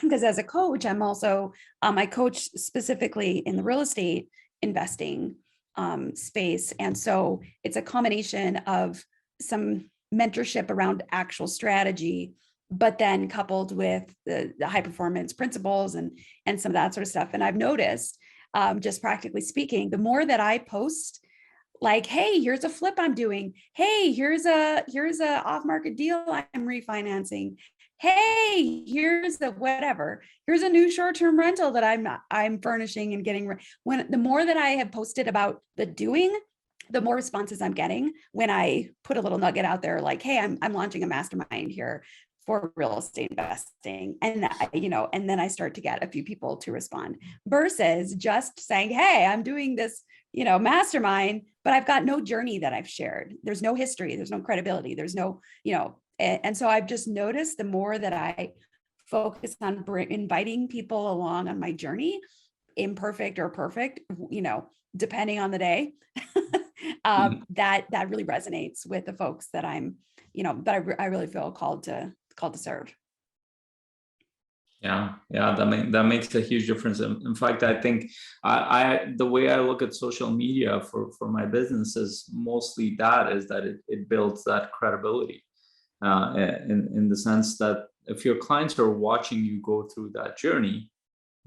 Because as a coach, I'm also, I coach specifically in the real estate investing space. And so it's a combination of some mentorship around actual strategy, but then coupled with the high performance principles and some of that sort of stuff. And I've noticed, just practically speaking, the more that I post, like, hey, here's a flip I'm doing. Hey, here's a off-market deal I'm refinancing. Hey, here's a whatever. Here's a new short-term rental that I'm furnishing and getting. The more that I have posted about the doing, the more responses I'm getting when I put a little nugget out there, like, hey, I'm launching a mastermind here for real estate investing. And, and then I start to get a few people to respond versus just saying, hey, I'm doing this, mastermind, but I've got no journey that I've shared. There's no history. There's no credibility. There's no, and so I've just noticed the more that I focus on inviting people along on my journey, imperfect or perfect, depending on the day, that really resonates with the folks that I'm, that I really feel called to serve. Yeah, that makes a huge difference. In fact, I think the way I look at social media for my business is mostly that it builds that credibility, in the sense that if your clients are watching you go through that journey,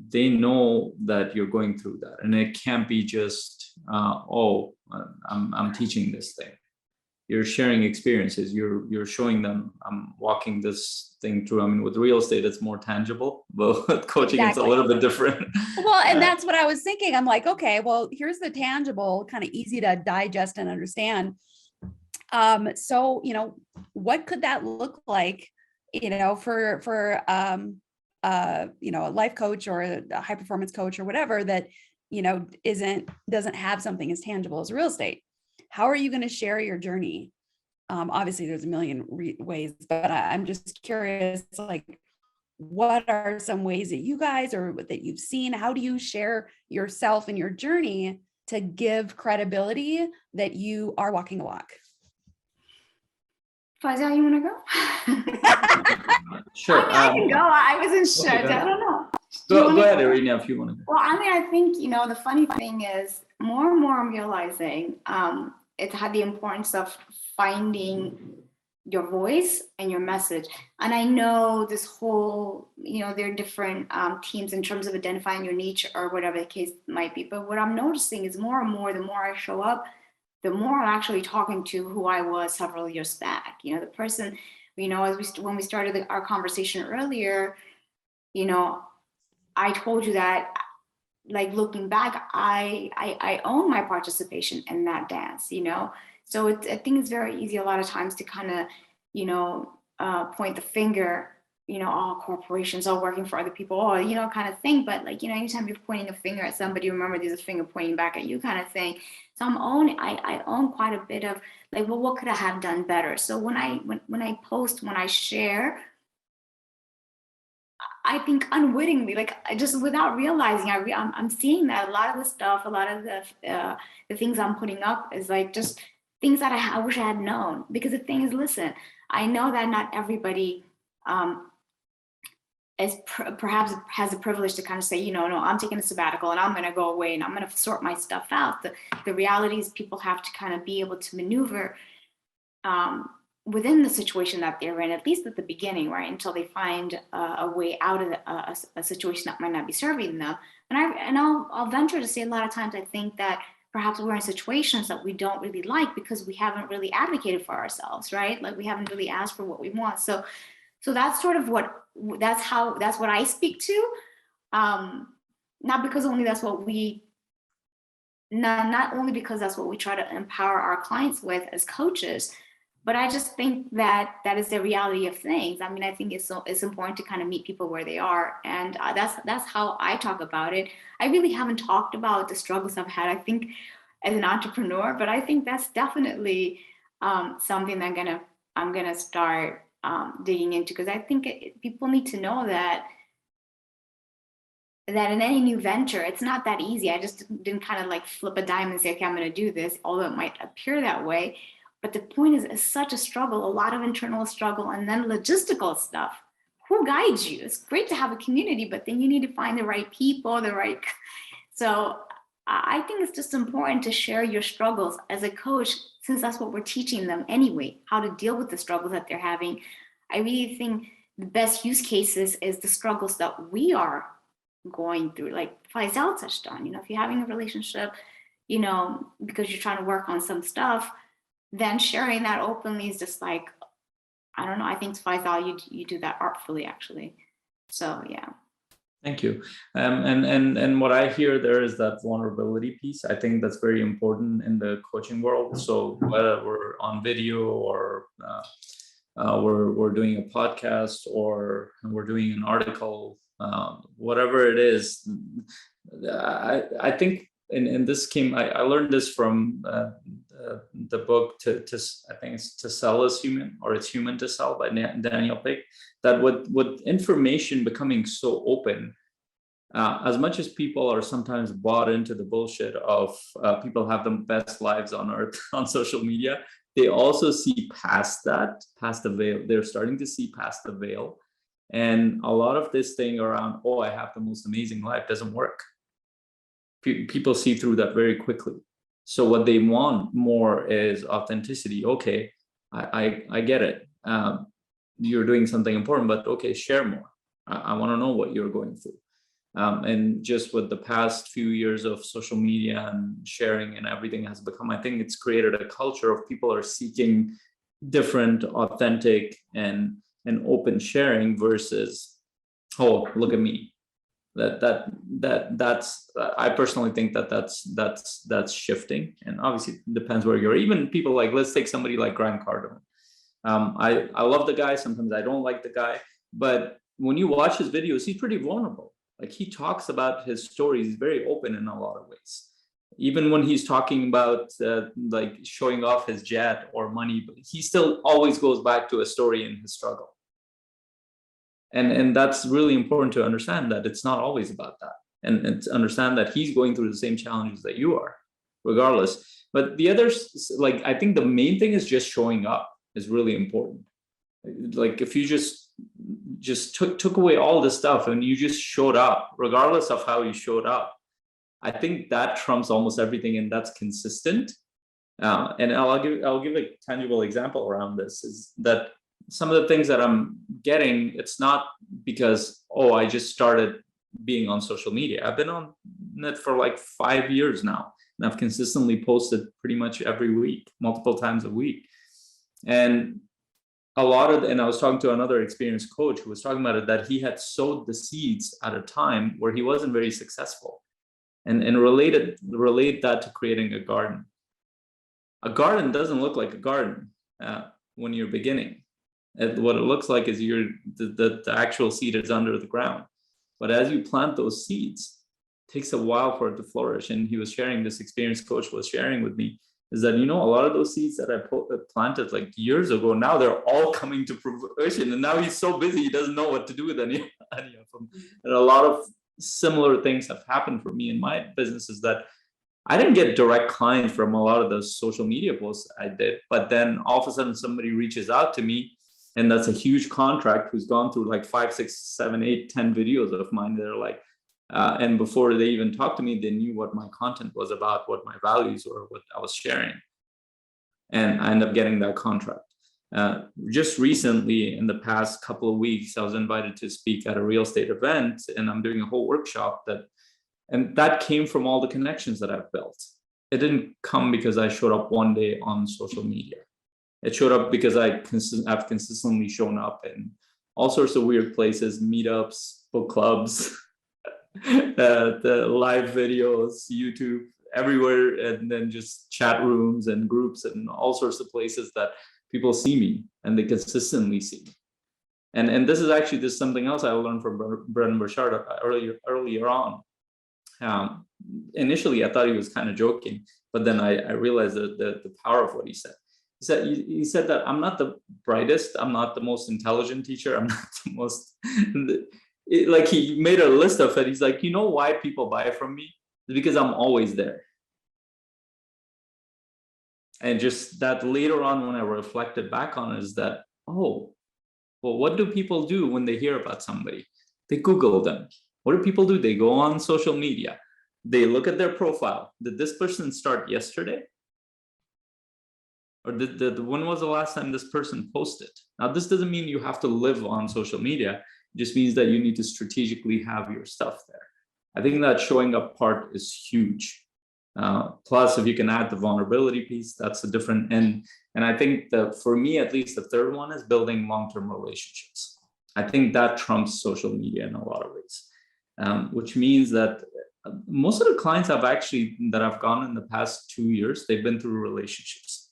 they know that you're going through that, and it can't be just I'm teaching this thing. You're sharing experiences. You're showing them I'm walking this thing through. I mean, with real estate, it's more tangible, but with coaching, It's a little bit different. Well, and that's what I was thinking. I'm like, okay, well, here's the tangible, kind of easy to digest and understand. So, what could that look like, for a life coach or a high performance coach or whatever that, doesn't have something as tangible as real estate? How are you going to share your journey? Obviously there's a million ways, but I'm just curious, like, what are some ways that you guys or that you've seen? How do you share yourself and your journey to give credibility that you are walking the walk? Faisal, you want to go? Sure. I can go. I wasn't sure. Okay, I don't know. Go ahead, Erina, if you want to go. Well, I think, the funny thing is more and more I'm realizing it had the importance of finding your voice and your message. And I know this whole, there are different teams in terms of identifying your niche or whatever the case might be. But what I'm noticing is more and more, the more I show up, the more I'm actually talking to who I was several years back. The person, when we started our conversation earlier, I told you that like looking back, I own my participation in that dance, you know? So I think it's very easy a lot of times to kind of, you know, point the finger, you know, all corporations are working for other people, or, you know, kind of thing. But like, you know, anytime you're pointing a finger at somebody, remember there's a finger pointing back at you kind of thing. So I own quite a bit of like, well, what could I have done better? So when I post, when I share, I think unwittingly, like just without realizing, I'm seeing that a lot of the stuff, a lot of the things I'm putting up is like just things that I wish I had known. Because the thing is, listen, I know that not everybody perhaps has the privilege to kind of say, you know, no, I'm taking a sabbatical and I'm going to go away and I'm going to sort my stuff out. The reality is people have to kind of be able to maneuver within the situation that they're in, at least at the beginning, right, until they find a way out of a situation that might not be serving them. And I'll venture to say a lot of times I think that perhaps we're in situations that we don't really like because we haven't really advocated for ourselves, right? Like we haven't really asked for what we want. So that's sort of that's what I speak to. Not because only that's what we, not only because that's what we try to empower our clients with as coaches, but I just think that is the reality of things. I mean, I think it's important to kind of meet people where they are. And that's how I talk about it. I really haven't talked about the struggles I've had, I think, as an entrepreneur, but I think that's definitely something that I'm gonna start digging into, because I think people need to know that in any new venture, it's not that easy. I just didn't kind of like flip a dime and say, okay, I'm going to do this, although it might appear that way. But the point is, it's such a struggle, a lot of internal struggle, and then logistical stuff. Who guides you? It's great to have a community, but then you need to find the right people, So I think it's just important to share your struggles as a coach, since that's what we're teaching them anyway, how to deal with the struggles that they're having. I really think the best use cases is the struggles that we are going through, like Faisal touched on. You know, if you're having a relationship, you know, because you're trying to work on some stuff, then sharing that openly is just like, I don't know, I think Faisal, you do that artfully, actually. So yeah. Thank you. And what I hear there is that vulnerability piece. I think that's very important in the coaching world. So whether we're on video or we're doing a podcast or we're doing an article, whatever it is, I think in this came, I learned this from the book I think it's To Sell is Human, or It's Human to Sell by Daniel Pink, that with information becoming so open, as much as people are sometimes bought into the bullshit of people have the best lives on earth on social media, they also see past the veil. They're starting to see past the veil. And a lot of this thing around, oh, I have the most amazing life, doesn't work. People see through that very quickly. So what they want more is authenticity. Okay, I get it. You're doing something important, but okay, share more. I want to know what you're going through. And just with the past few years of social media and sharing and everything has become, I think it's created a culture of people are seeking different, authentic and open sharing versus, oh, look at me. That's I personally think that's shifting. And obviously it depends where you're. Even people like, let's take somebody like Grant Cardone. I love the guy. Sometimes I don't like the guy, but when you watch his videos, he's pretty vulnerable. Like, he talks about his stories. He's very open in a lot of ways. Even when he's talking about like showing off his jet or money, but he still always goes back to a story in his struggle. And that's really important to understand, that it's not always about that. And to understand that he's going through the same challenges that you are, regardless. But the others, like, I think the main thing is just showing up is really important. Like, if you just took away all this stuff and you just showed up, regardless of how you showed up, I think that trumps almost everything, and that's consistent. And I'll give a tangible example around this, is that some of the things that I'm getting, it's not because, oh, I just started being on social media. I've been on it for like 5 years now, and I've consistently posted pretty much every week, multiple times a week. And I was talking to another experienced coach who was talking about it, that he had sowed the seeds at a time where he wasn't very successful. and relate that to creating a garden. A garden doesn't look like a garden when you're beginning. What it looks like is the actual seed is under the ground. But as you plant those seeds, it takes a while for it to flourish. And he was sharing, this experienced coach was sharing with me, is that, a lot of those seeds that I planted like years ago, now they're all coming to fruition. And now he's so busy, he doesn't know what to do with any of them. And a lot of similar things have happened for me in my business, is that I didn't get direct clients from a lot of the social media posts I did, but then all of a sudden somebody reaches out to me, and that's a huge contract, who's gone through like 5, 6, 7, 8, 10 videos of mine. They're like, and before they even talked to me, they knew what my content was about, what my values were, what I was sharing. And I ended up getting that contract. Just recently, in the past couple of weeks, I was invited to speak at a real estate event, and I'm doing a whole workshop and that came from all the connections that I've built. It didn't come because I showed up one day on social media. It showed up because I've consistently shown up in all sorts of weird places, meetups, book clubs, the live videos, YouTube, everywhere, and then just chat rooms and groups and all sorts of places that people see me and they consistently see me. And this is something else I learned from Brendan Burchard earlier on. Initially, I thought he was kind of joking, but then I realized the power of what he said. He said that I'm not the brightest, I'm not the most intelligent teacher, I'm not the most, like he made a list of it. He's like, why people buy from me? It's because I'm always there. And just that later on, when I reflected back on it, is that, oh, well, what do people do when they hear about somebody? They Google them. What do people do? They go on social media. They look at their profile. Did this person start yesterday? Or when was the last time this person posted? Now, this doesn't mean you have to live on social media. It just means that you need to strategically have your stuff there. I think that showing up part is huge. Plus, if you can add the vulnerability piece, that's a different end. And I think that for me, at least, the third one is building long-term relationships. I think that trumps social media in a lot of ways. Which means that most of the clients that I've gone in the past 2 years, they've been through relationships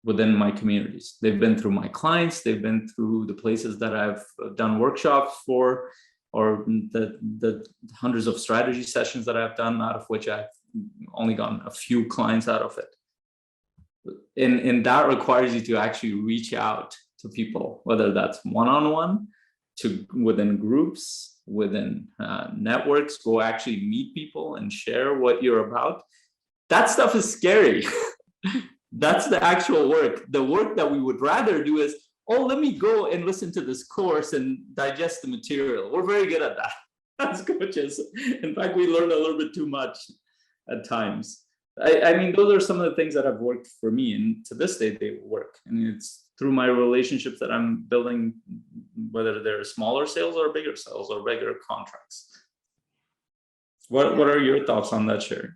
within my communities. They've been through my clients, they've been through the places that I've done workshops for, or the hundreds of strategy sessions that I've done, out of which I've only gotten a few clients out of it. And that requires you to actually reach out to people, whether that's one-on-one, within groups, within networks, go actually meet people and share what you're about. That stuff is scary. That's the actual work. The work that we would rather do is, oh, let me go and listen to this course and digest the material. We're very good at that as coaches. In fact, we learn a little bit too much at times. I mean, those are some of the things that have worked for me, and to this day, they work. And it's through my relationships that I'm building, whether they're smaller sales or bigger sales or bigger contracts. What are your thoughts on that, Sherry?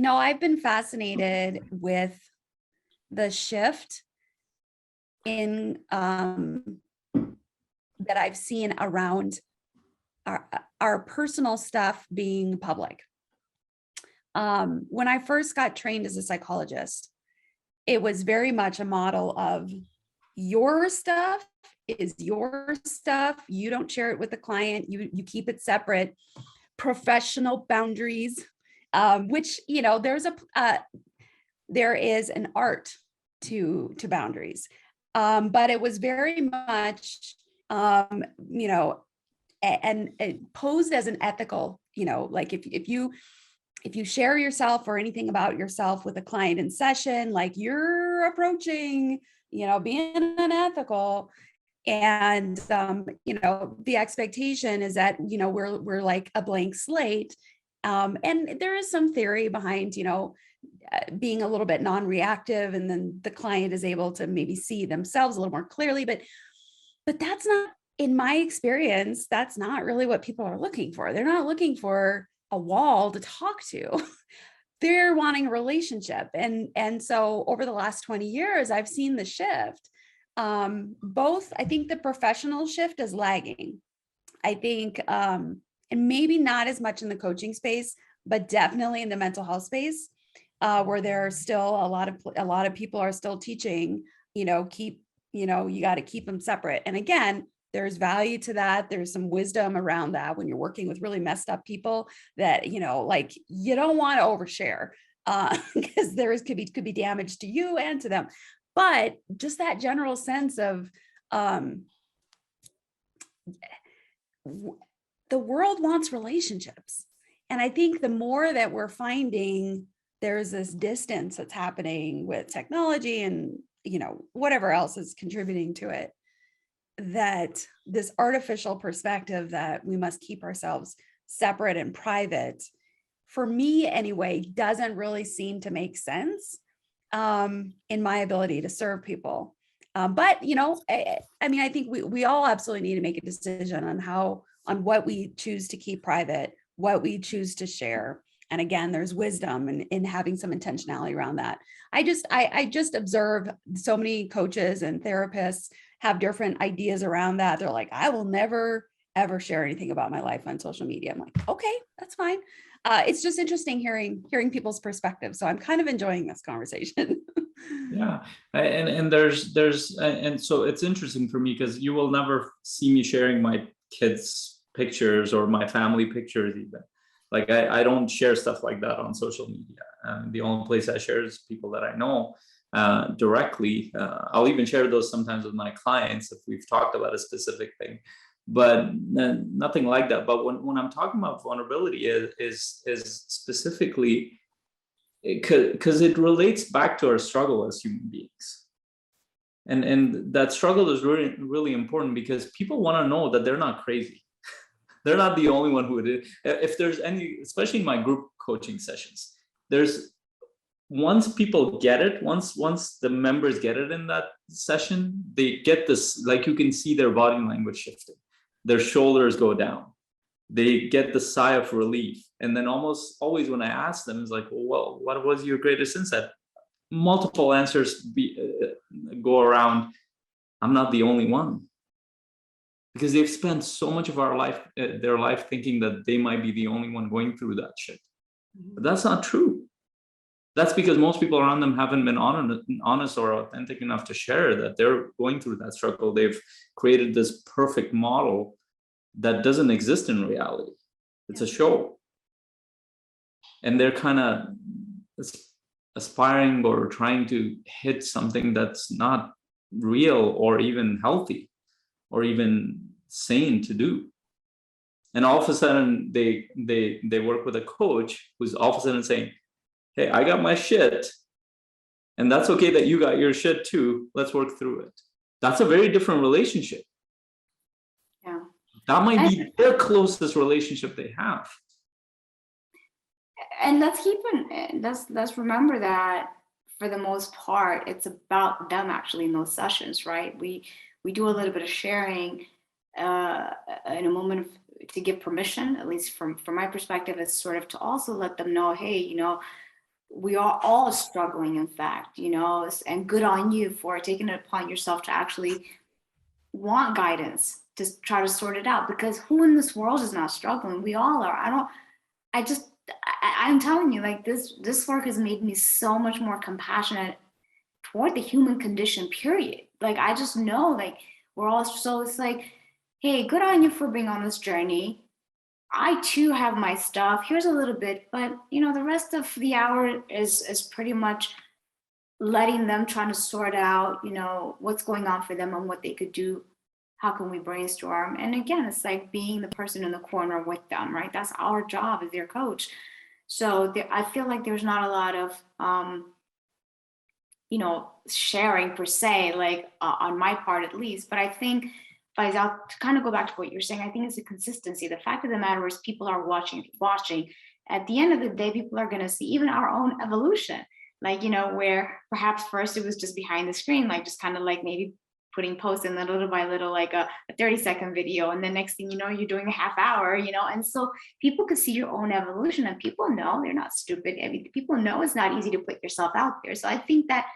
I've been fascinated with the shift in that I've seen around our personal stuff being public. When I first got trained as a psychologist, it was very much a model of your stuff is your stuff. You don't share it with the client. You keep it separate. Professional boundaries, which, there is an art to boundaries. But it was very much, and posed as an ethical, like if you share yourself or anything about yourself with a client in session, like you're approaching, being unethical. And, the expectation is that, we're like a blank slate. And there is some theory behind, being a little bit non-reactive, and then the client is able to maybe see themselves a little more clearly, but that's not, in my experience, that's not really what people are looking for. They're not looking for a wall to talk to. They're wanting a relationship. And so over the last 20 years, I've seen the shift. Both, I think the professional shift is lagging. I think and maybe not as much in the coaching space, but definitely in the mental health space, where there are still a lot of people are still teaching, you got to keep them separate. And again, there's value to that. There's some wisdom around that when you're working with really messed up people that, like you don't want to overshare because could be damage to you and to them. But just that general sense of the world wants relationships. And I think the more that we're finding there's this distance that's happening with technology and, whatever else is contributing to it, that this artificial perspective that we must keep ourselves separate and private, for me anyway, doesn't really seem to make sense in my ability to serve people. But, I think we all absolutely need to make a decision on what we choose to keep private, what we choose to share. And again, there's wisdom in having some intentionality around that. I just observe so many coaches and therapists have different ideas around that. They're like, I will never, ever share anything about my life on social media. I'm like, okay, that's fine. It's just interesting hearing people's perspectives. So I'm kind of enjoying this conversation. Yeah, and so it's interesting for me because you will never see me sharing my kids' pictures or my family pictures even. Like I don't share stuff like that on social media. The only place I share is people that I know directly. I'll even share those sometimes with my clients if we've talked about a specific thing, but nothing like that. But when I'm talking about vulnerability is specifically because it relates back to our struggle as human beings. And that struggle is really, really important because people want to know that they're not crazy. They're not the only one who did. If there's any, especially in my group coaching sessions, once people get it, once the members get it in that session, they get this, like you can see their body language shifting. Their shoulders go down. They get the sigh of relief. And then almost always when I ask them, it's like, well, what was your greatest insight? Multiple answers go around, I'm not the only one. Because they've spent so much of their life thinking that they might be the only one going through that shit. But that's not true. That's because most people around them haven't been honest or authentic enough to share that they're going through that struggle. They've created this perfect model that doesn't exist in reality. It's a show. And they're kind of aspiring or trying to hit something that's not real or even healthy or even sane to do. And all of a sudden they work with a coach who's all of a sudden saying, hey, I got my shit, and that's okay that you got your shit too. Let's work through it. That's a very different relationship. Yeah. That might be their closest relationship they have. And let's remember that for the most part, it's about them actually in those sessions, right? We do a little bit of sharing in a moment to give permission, at least from my perspective, it's sort of to also let them know, hey, we are all struggling, in fact, and good on you for taking it upon yourself to actually want guidance to try to sort it out, because who in this world is not struggling? We all are. I'm telling you, like this work has made me so much more compassionate toward the human condition, period. Like, I just know, like, we're all, so it's like, hey, good on you for being on this journey. I too have my stuff. Here's a little bit, but the rest of the hour is pretty much letting them trying to sort out, what's going on for them and what they could do. How can we brainstorm? And again, it's like being the person in the corner with them, right? That's our job as their coach. So I feel like there's not a lot of, sharing per se, like on my part at least. But I think, I'll kind of go back to what you're saying. I think it's a consistency. The fact of the matter is people are watching. At the end of the day, people are going to see even our own evolution. Like, where perhaps first it was just behind the screen, like just kind of like maybe putting posts in little by little, like a 30-second video. And the next thing you know, you're doing a half hour, and so people could see your own evolution, and people know they're not stupid. I mean, people know it's not easy to put yourself out there. So I think that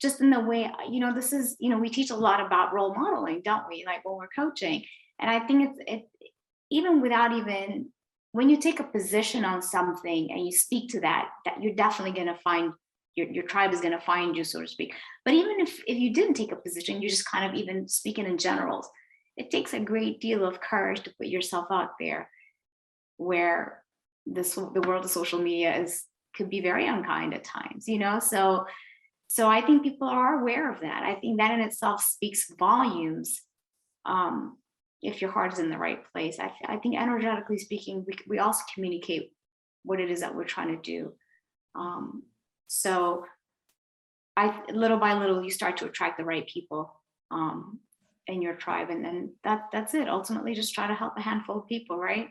just in the way, this is, we teach a lot about role modeling, don't we? Like when we're coaching. And I think even without even, when you take a position on something and you speak to that you're definitely going to find your tribe is going to find you, so to speak. But even if you didn't take a position, you just kind of even speaking in generals, it takes a great deal of courage to put yourself out there, where the world of social media could be very unkind at times, you know. So I think people are aware of that. I think that in itself speaks volumes. If your heart is in the right place, I think energetically speaking, we also communicate what it is that we're trying to do. So little by little, you start to attract the right people in your tribe, and then that's it. Ultimately, just try to help a handful of people, right?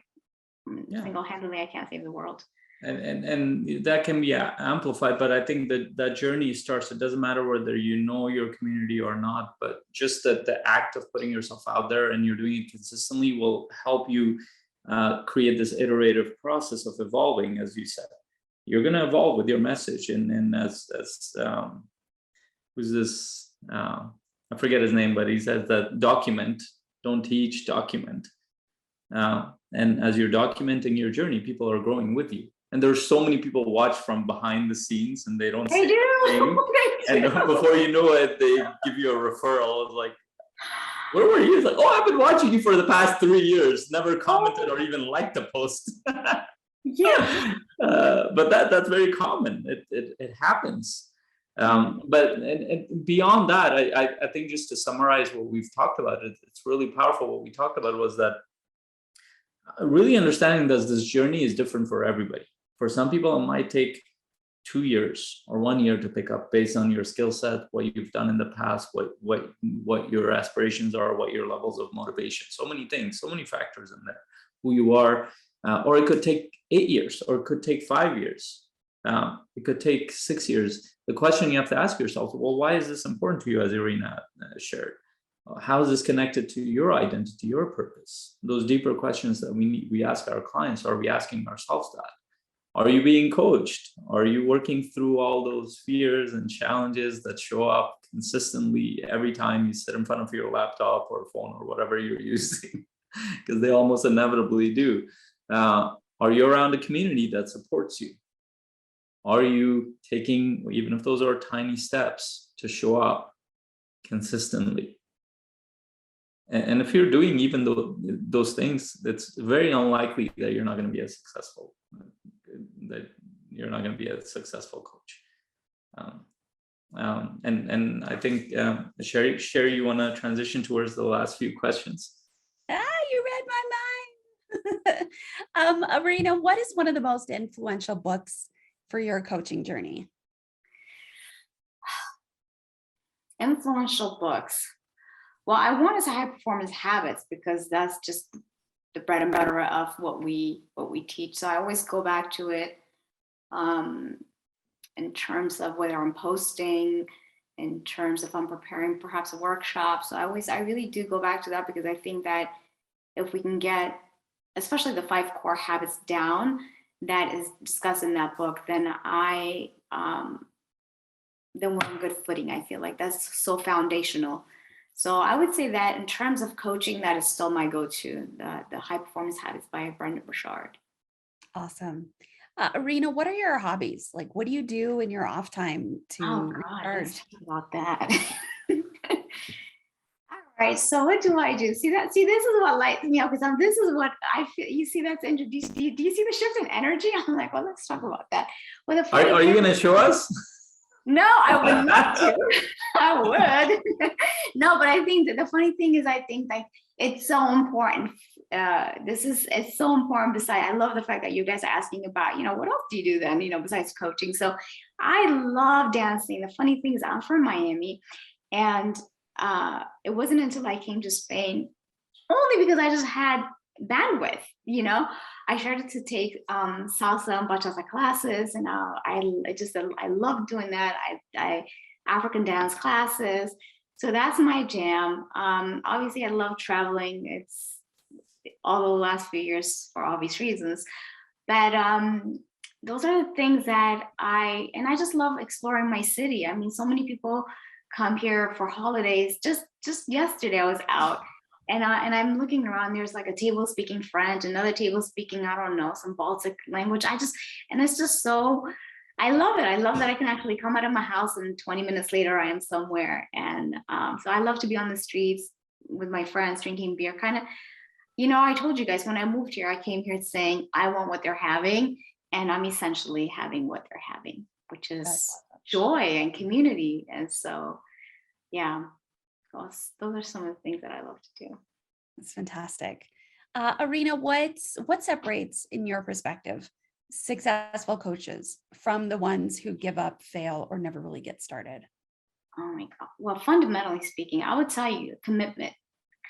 Yeah. Single-handedly, I can't save the world. And that can be amplified, but I think that journey starts. It doesn't matter whether you know your community or not, but just that the act of putting yourself out there and you're doing it consistently will help you create this iterative process of evolving. As you said, you're going to evolve with your message, and as who's this? I forget his name, but he says that document, don't teach, document. And as you're documenting your journey, people are growing with you. And there's so many people watch from behind the scenes and they don't say anything. And before you know it, they give you a referral. It's like, where were you? It's like, oh, I've been watching you for the past 3 years, never commented or even liked a post. Yeah. But that's very common. It happens. But and beyond that, I think just to summarize what we've talked about, it's really powerful. What we talked about was that really understanding that this journey is different for everybody. For some people, it might take 2 years or 1 year to pick up based on your skill set, what you've done in the past, what your aspirations are, what your levels of motivation, so many things, so many factors in there, who you are. Or it could take 8 years, or it could take 5 years. It could take 6 years. The question you have to ask yourself, well, why is this important to you, as Erina shared? How is this connected to your identity, your purpose? Those deeper questions that we ask our clients. Are we asking ourselves that? Are you being coached? Are you working through all those fears and challenges that show up consistently every time you sit in front of your laptop or phone or whatever you're using? Because they almost inevitably do. Are you around a community that supports you? Are you taking, even if those are tiny steps, to show up consistently? And if you're doing even those things, it's very unlikely that you're not going to be as successful, that you're not going to be a successful coach. And I think, Sherry, you want to transition towards the last few questions? You read my mind. Erina, what is one of the most influential books for your coaching journey? Influential books. Well, I want to say High Performance Habits, because that's just the bread and butter of what we teach. So I always go back to it in terms of whether I'm posting, in terms of I'm preparing perhaps a workshop. So I really do go back to that, because I think that if we can get, especially the 5 core habits down that is discussed in that book, then then we're on good footing. I feel like that's so foundational. So I would say that in terms of coaching, that is still my go-to, the High Performance Habits by Brendon Burchard. Awesome. Erina, what are your hobbies? Like, what do you do in your off time to Let's talk about that. All right, so what do I do? See, this is what lights me up, because this is what I feel. You see, that's introduced. Do you see the shift in energy? I'm like, well, let's talk about that. Well, are you going to show us? No, I would love to. I would. No, but I think that the funny thing is, I think like it's so important. It's so important. Besides, I love the fact that you guys are asking about, what else do you do then, besides coaching? So I love dancing. The funny thing is, I'm from Miami, and it wasn't until I came to Spain, only because I just had bandwidth, I started to take salsa and bachata classes, and I love doing that. I African dance classes, so that's my jam. Obviously, I love traveling. It's all the last few years for obvious reasons, but those are the things that I just love exploring my city. I mean, so many people come here for holidays. Just yesterday, I was out And I'm looking around, there's like a table speaking French, another table speaking, I don't know, some Baltic language. And it's just so, I love it. I love that I can actually come out of my house and 20 minutes later I am somewhere. And so I love to be on the streets with my friends, drinking beer, kind of, I told you guys when I moved here, I came here saying, I want what they're having. And I'm essentially having what they're having, which is joy and community. And so, yeah. Those are some of the things that I love to do. That's fantastic. Erina, what separates, in your perspective, successful coaches from the ones who give up, fail, or never really get started? Oh my God. Well, fundamentally speaking, I would tell you commitment.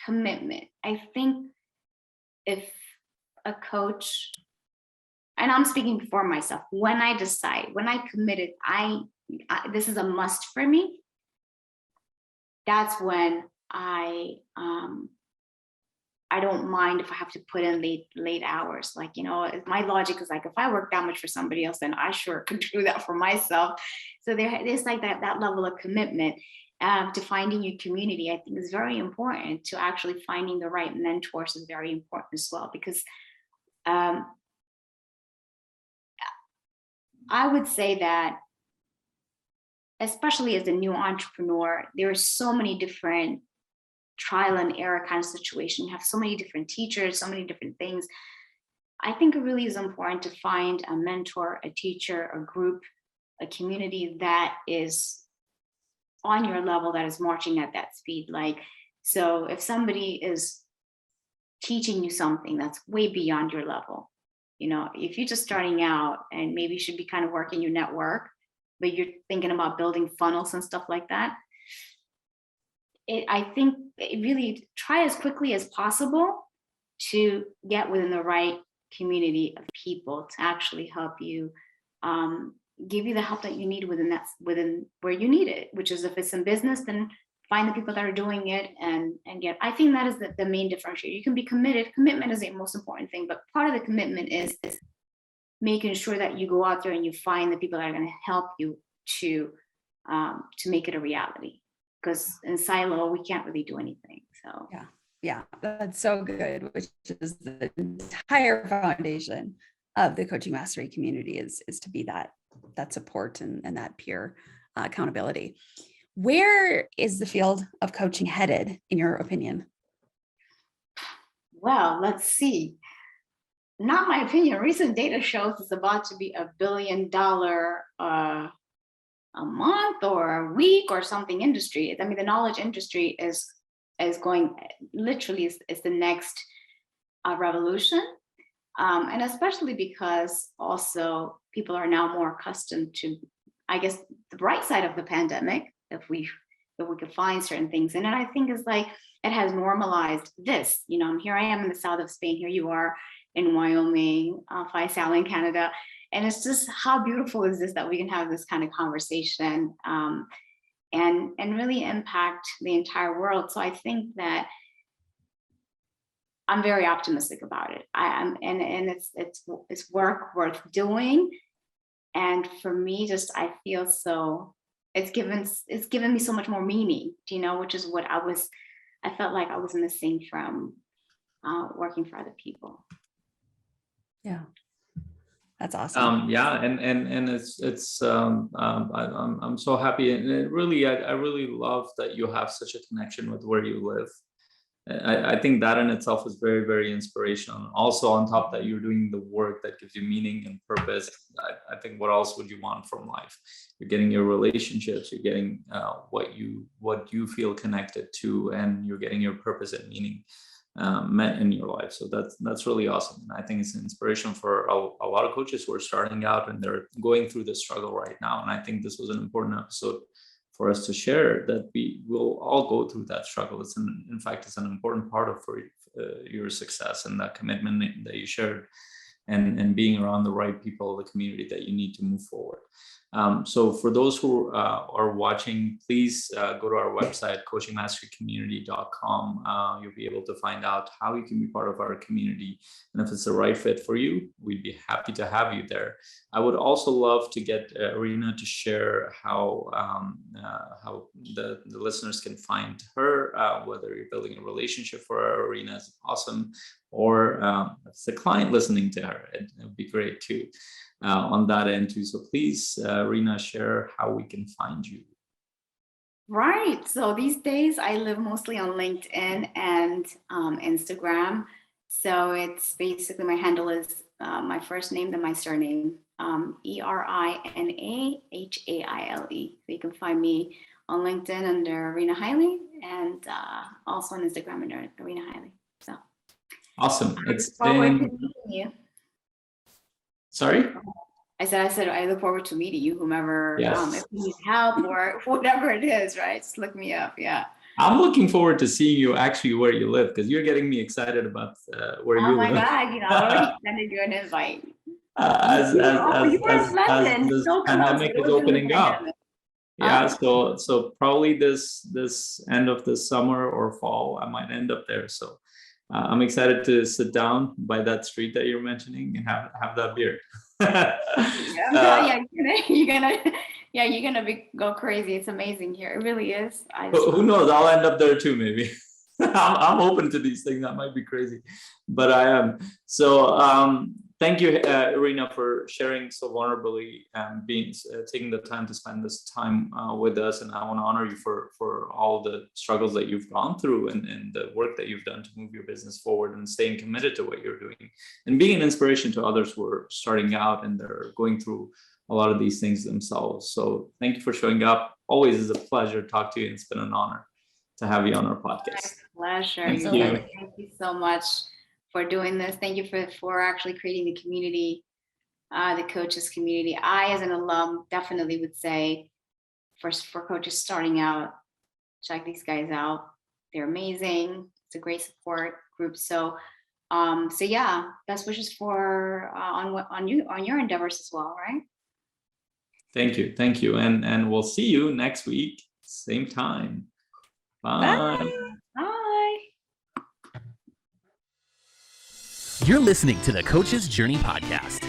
I think if a coach, and I'm speaking for myself, when I committed, this is a must for me. That's when I don't mind if I have to put in late hours. Like, my logic is like, if I work that much for somebody else, then I sure could do that for myself. So there's like that level of commitment to finding your community. I think is very important. To actually finding the right mentors is very important as well, because I would say that, especially as a new entrepreneur, there are so many different trial and error kind of situations. You have so many different teachers, so many different things. I think it really is important to find a mentor, a teacher, a group, a community that is on your level, that is marching at that speed. Like, so if somebody is teaching you something that's way beyond your level, if you're just starting out and maybe you should be kind of working your network, but you're thinking about building funnels and stuff like that, I think really try as quickly as possible to get within the right community of people to actually help you, give you the help that you need within where you need it, which is if it's in business, then find the people that are doing it and get. I think that is the main differentiator. You can be committed. Commitment is the most important thing, but part of the commitment is making sure that you go out there and you find the people that are going to help you to make it a reality. Because in silo, we can't really do anything. So yeah, that's so good. Which is the entire foundation of the Coaching Mastery community is to be that support and that peer accountability. Where is the field of coaching headed, in your opinion? Well, let's see. Not my opinion. Recent data shows it's about to be $1 billion a month or a week or something industry. I mean, the knowledge industry is going, literally is the next revolution. And especially because also people are now more accustomed to, I guess, the bright side of the pandemic, if we could find certain things in it. I think is like, it has normalized this, here I am in the south of Spain, here you are in Wyoming, Faisal in Canada. And it's just, how beautiful is this that we can have this kind of conversation and really impact the entire world. So I think that I'm very optimistic about it. And it's work worth doing. And for me, just I feel so it's given me so much more meaning, which is what I felt like I was missing from working for other people. Yeah. That's awesome. And it's I'm so happy, and I really love that you have such a connection with where you live. I think that in itself is very, very inspirational. Also, on top of that, you're doing the work that gives you meaning and purpose. I think what else would you want from life? You're getting your relationships, you're getting what you feel connected to, and you're getting your purpose and meaning met in your life. So that's really awesome. And I think it's an inspiration for a lot of coaches who are starting out and they're going through the struggle right now. And I think this was an important episode for us to share, that we will all go through that struggle. In fact, it's an important part of your success, and that commitment that you shared, and being around the right people, the community that you need to move forward. So for those who are watching, please go to our website, coachingmasterycommunity.com. You'll be able to find out how you can be part of our community. And if it's the right fit for you, we'd be happy to have you there. I would also love to get Erina to share how the listeners can find her whether you're building a relationship for her. Erina is awesome, or if it's a client listening to her, it would be great too on that end too. So please, Erina, share how we can find you. Right. So these days I live mostly on LinkedIn and Instagram. So it's basically my handle is my first name, then my surname, ErinaHaile. So you can find me on LinkedIn under Erina Haile and also on Instagram under Erina Haile. So awesome. It's forward to meeting you. Sorry? I said, I look forward to meeting you, whomever, Yes. if you need help or whatever it is, right? Just look me up. Yeah. I'm looking forward to seeing you actually where you live, because you're getting me excited about where you live. Oh my God, I already extended you an invite. As you were in London, this so pandemic close. is opening up. Pandemic. Yeah, so probably this end of the summer or fall, I might end up there. So I'm excited to sit down by that street that you're mentioning and have that beer. You're gonna go crazy. It's amazing here. It really is. Who knows? I'll end up there too, maybe. I'm open to these things. That might be crazy, but I am. So thank you, Erina, for sharing so vulnerably and taking the time to spend this time with us. And I want to honor you for all the struggles that you've gone through and the work that you've done to move your business forward and staying committed to what you're doing and being an inspiration to others who are starting out and they're going through a lot of these things themselves. So thank you for showing up. Always is a pleasure to talk to you. And it's been an honor to have you on our podcast. My pleasure. Thank you so much for doing this. Thank you for actually creating the community, the coaches community. I, as an alum, definitely would say for coaches starting out, check these guys out. They're amazing. It's a great support group. So yeah, best wishes for on your endeavors as well, right? Thank you, and we'll see you next week, same time. Bye. Bye. You're listening to the Coach's Journey podcast.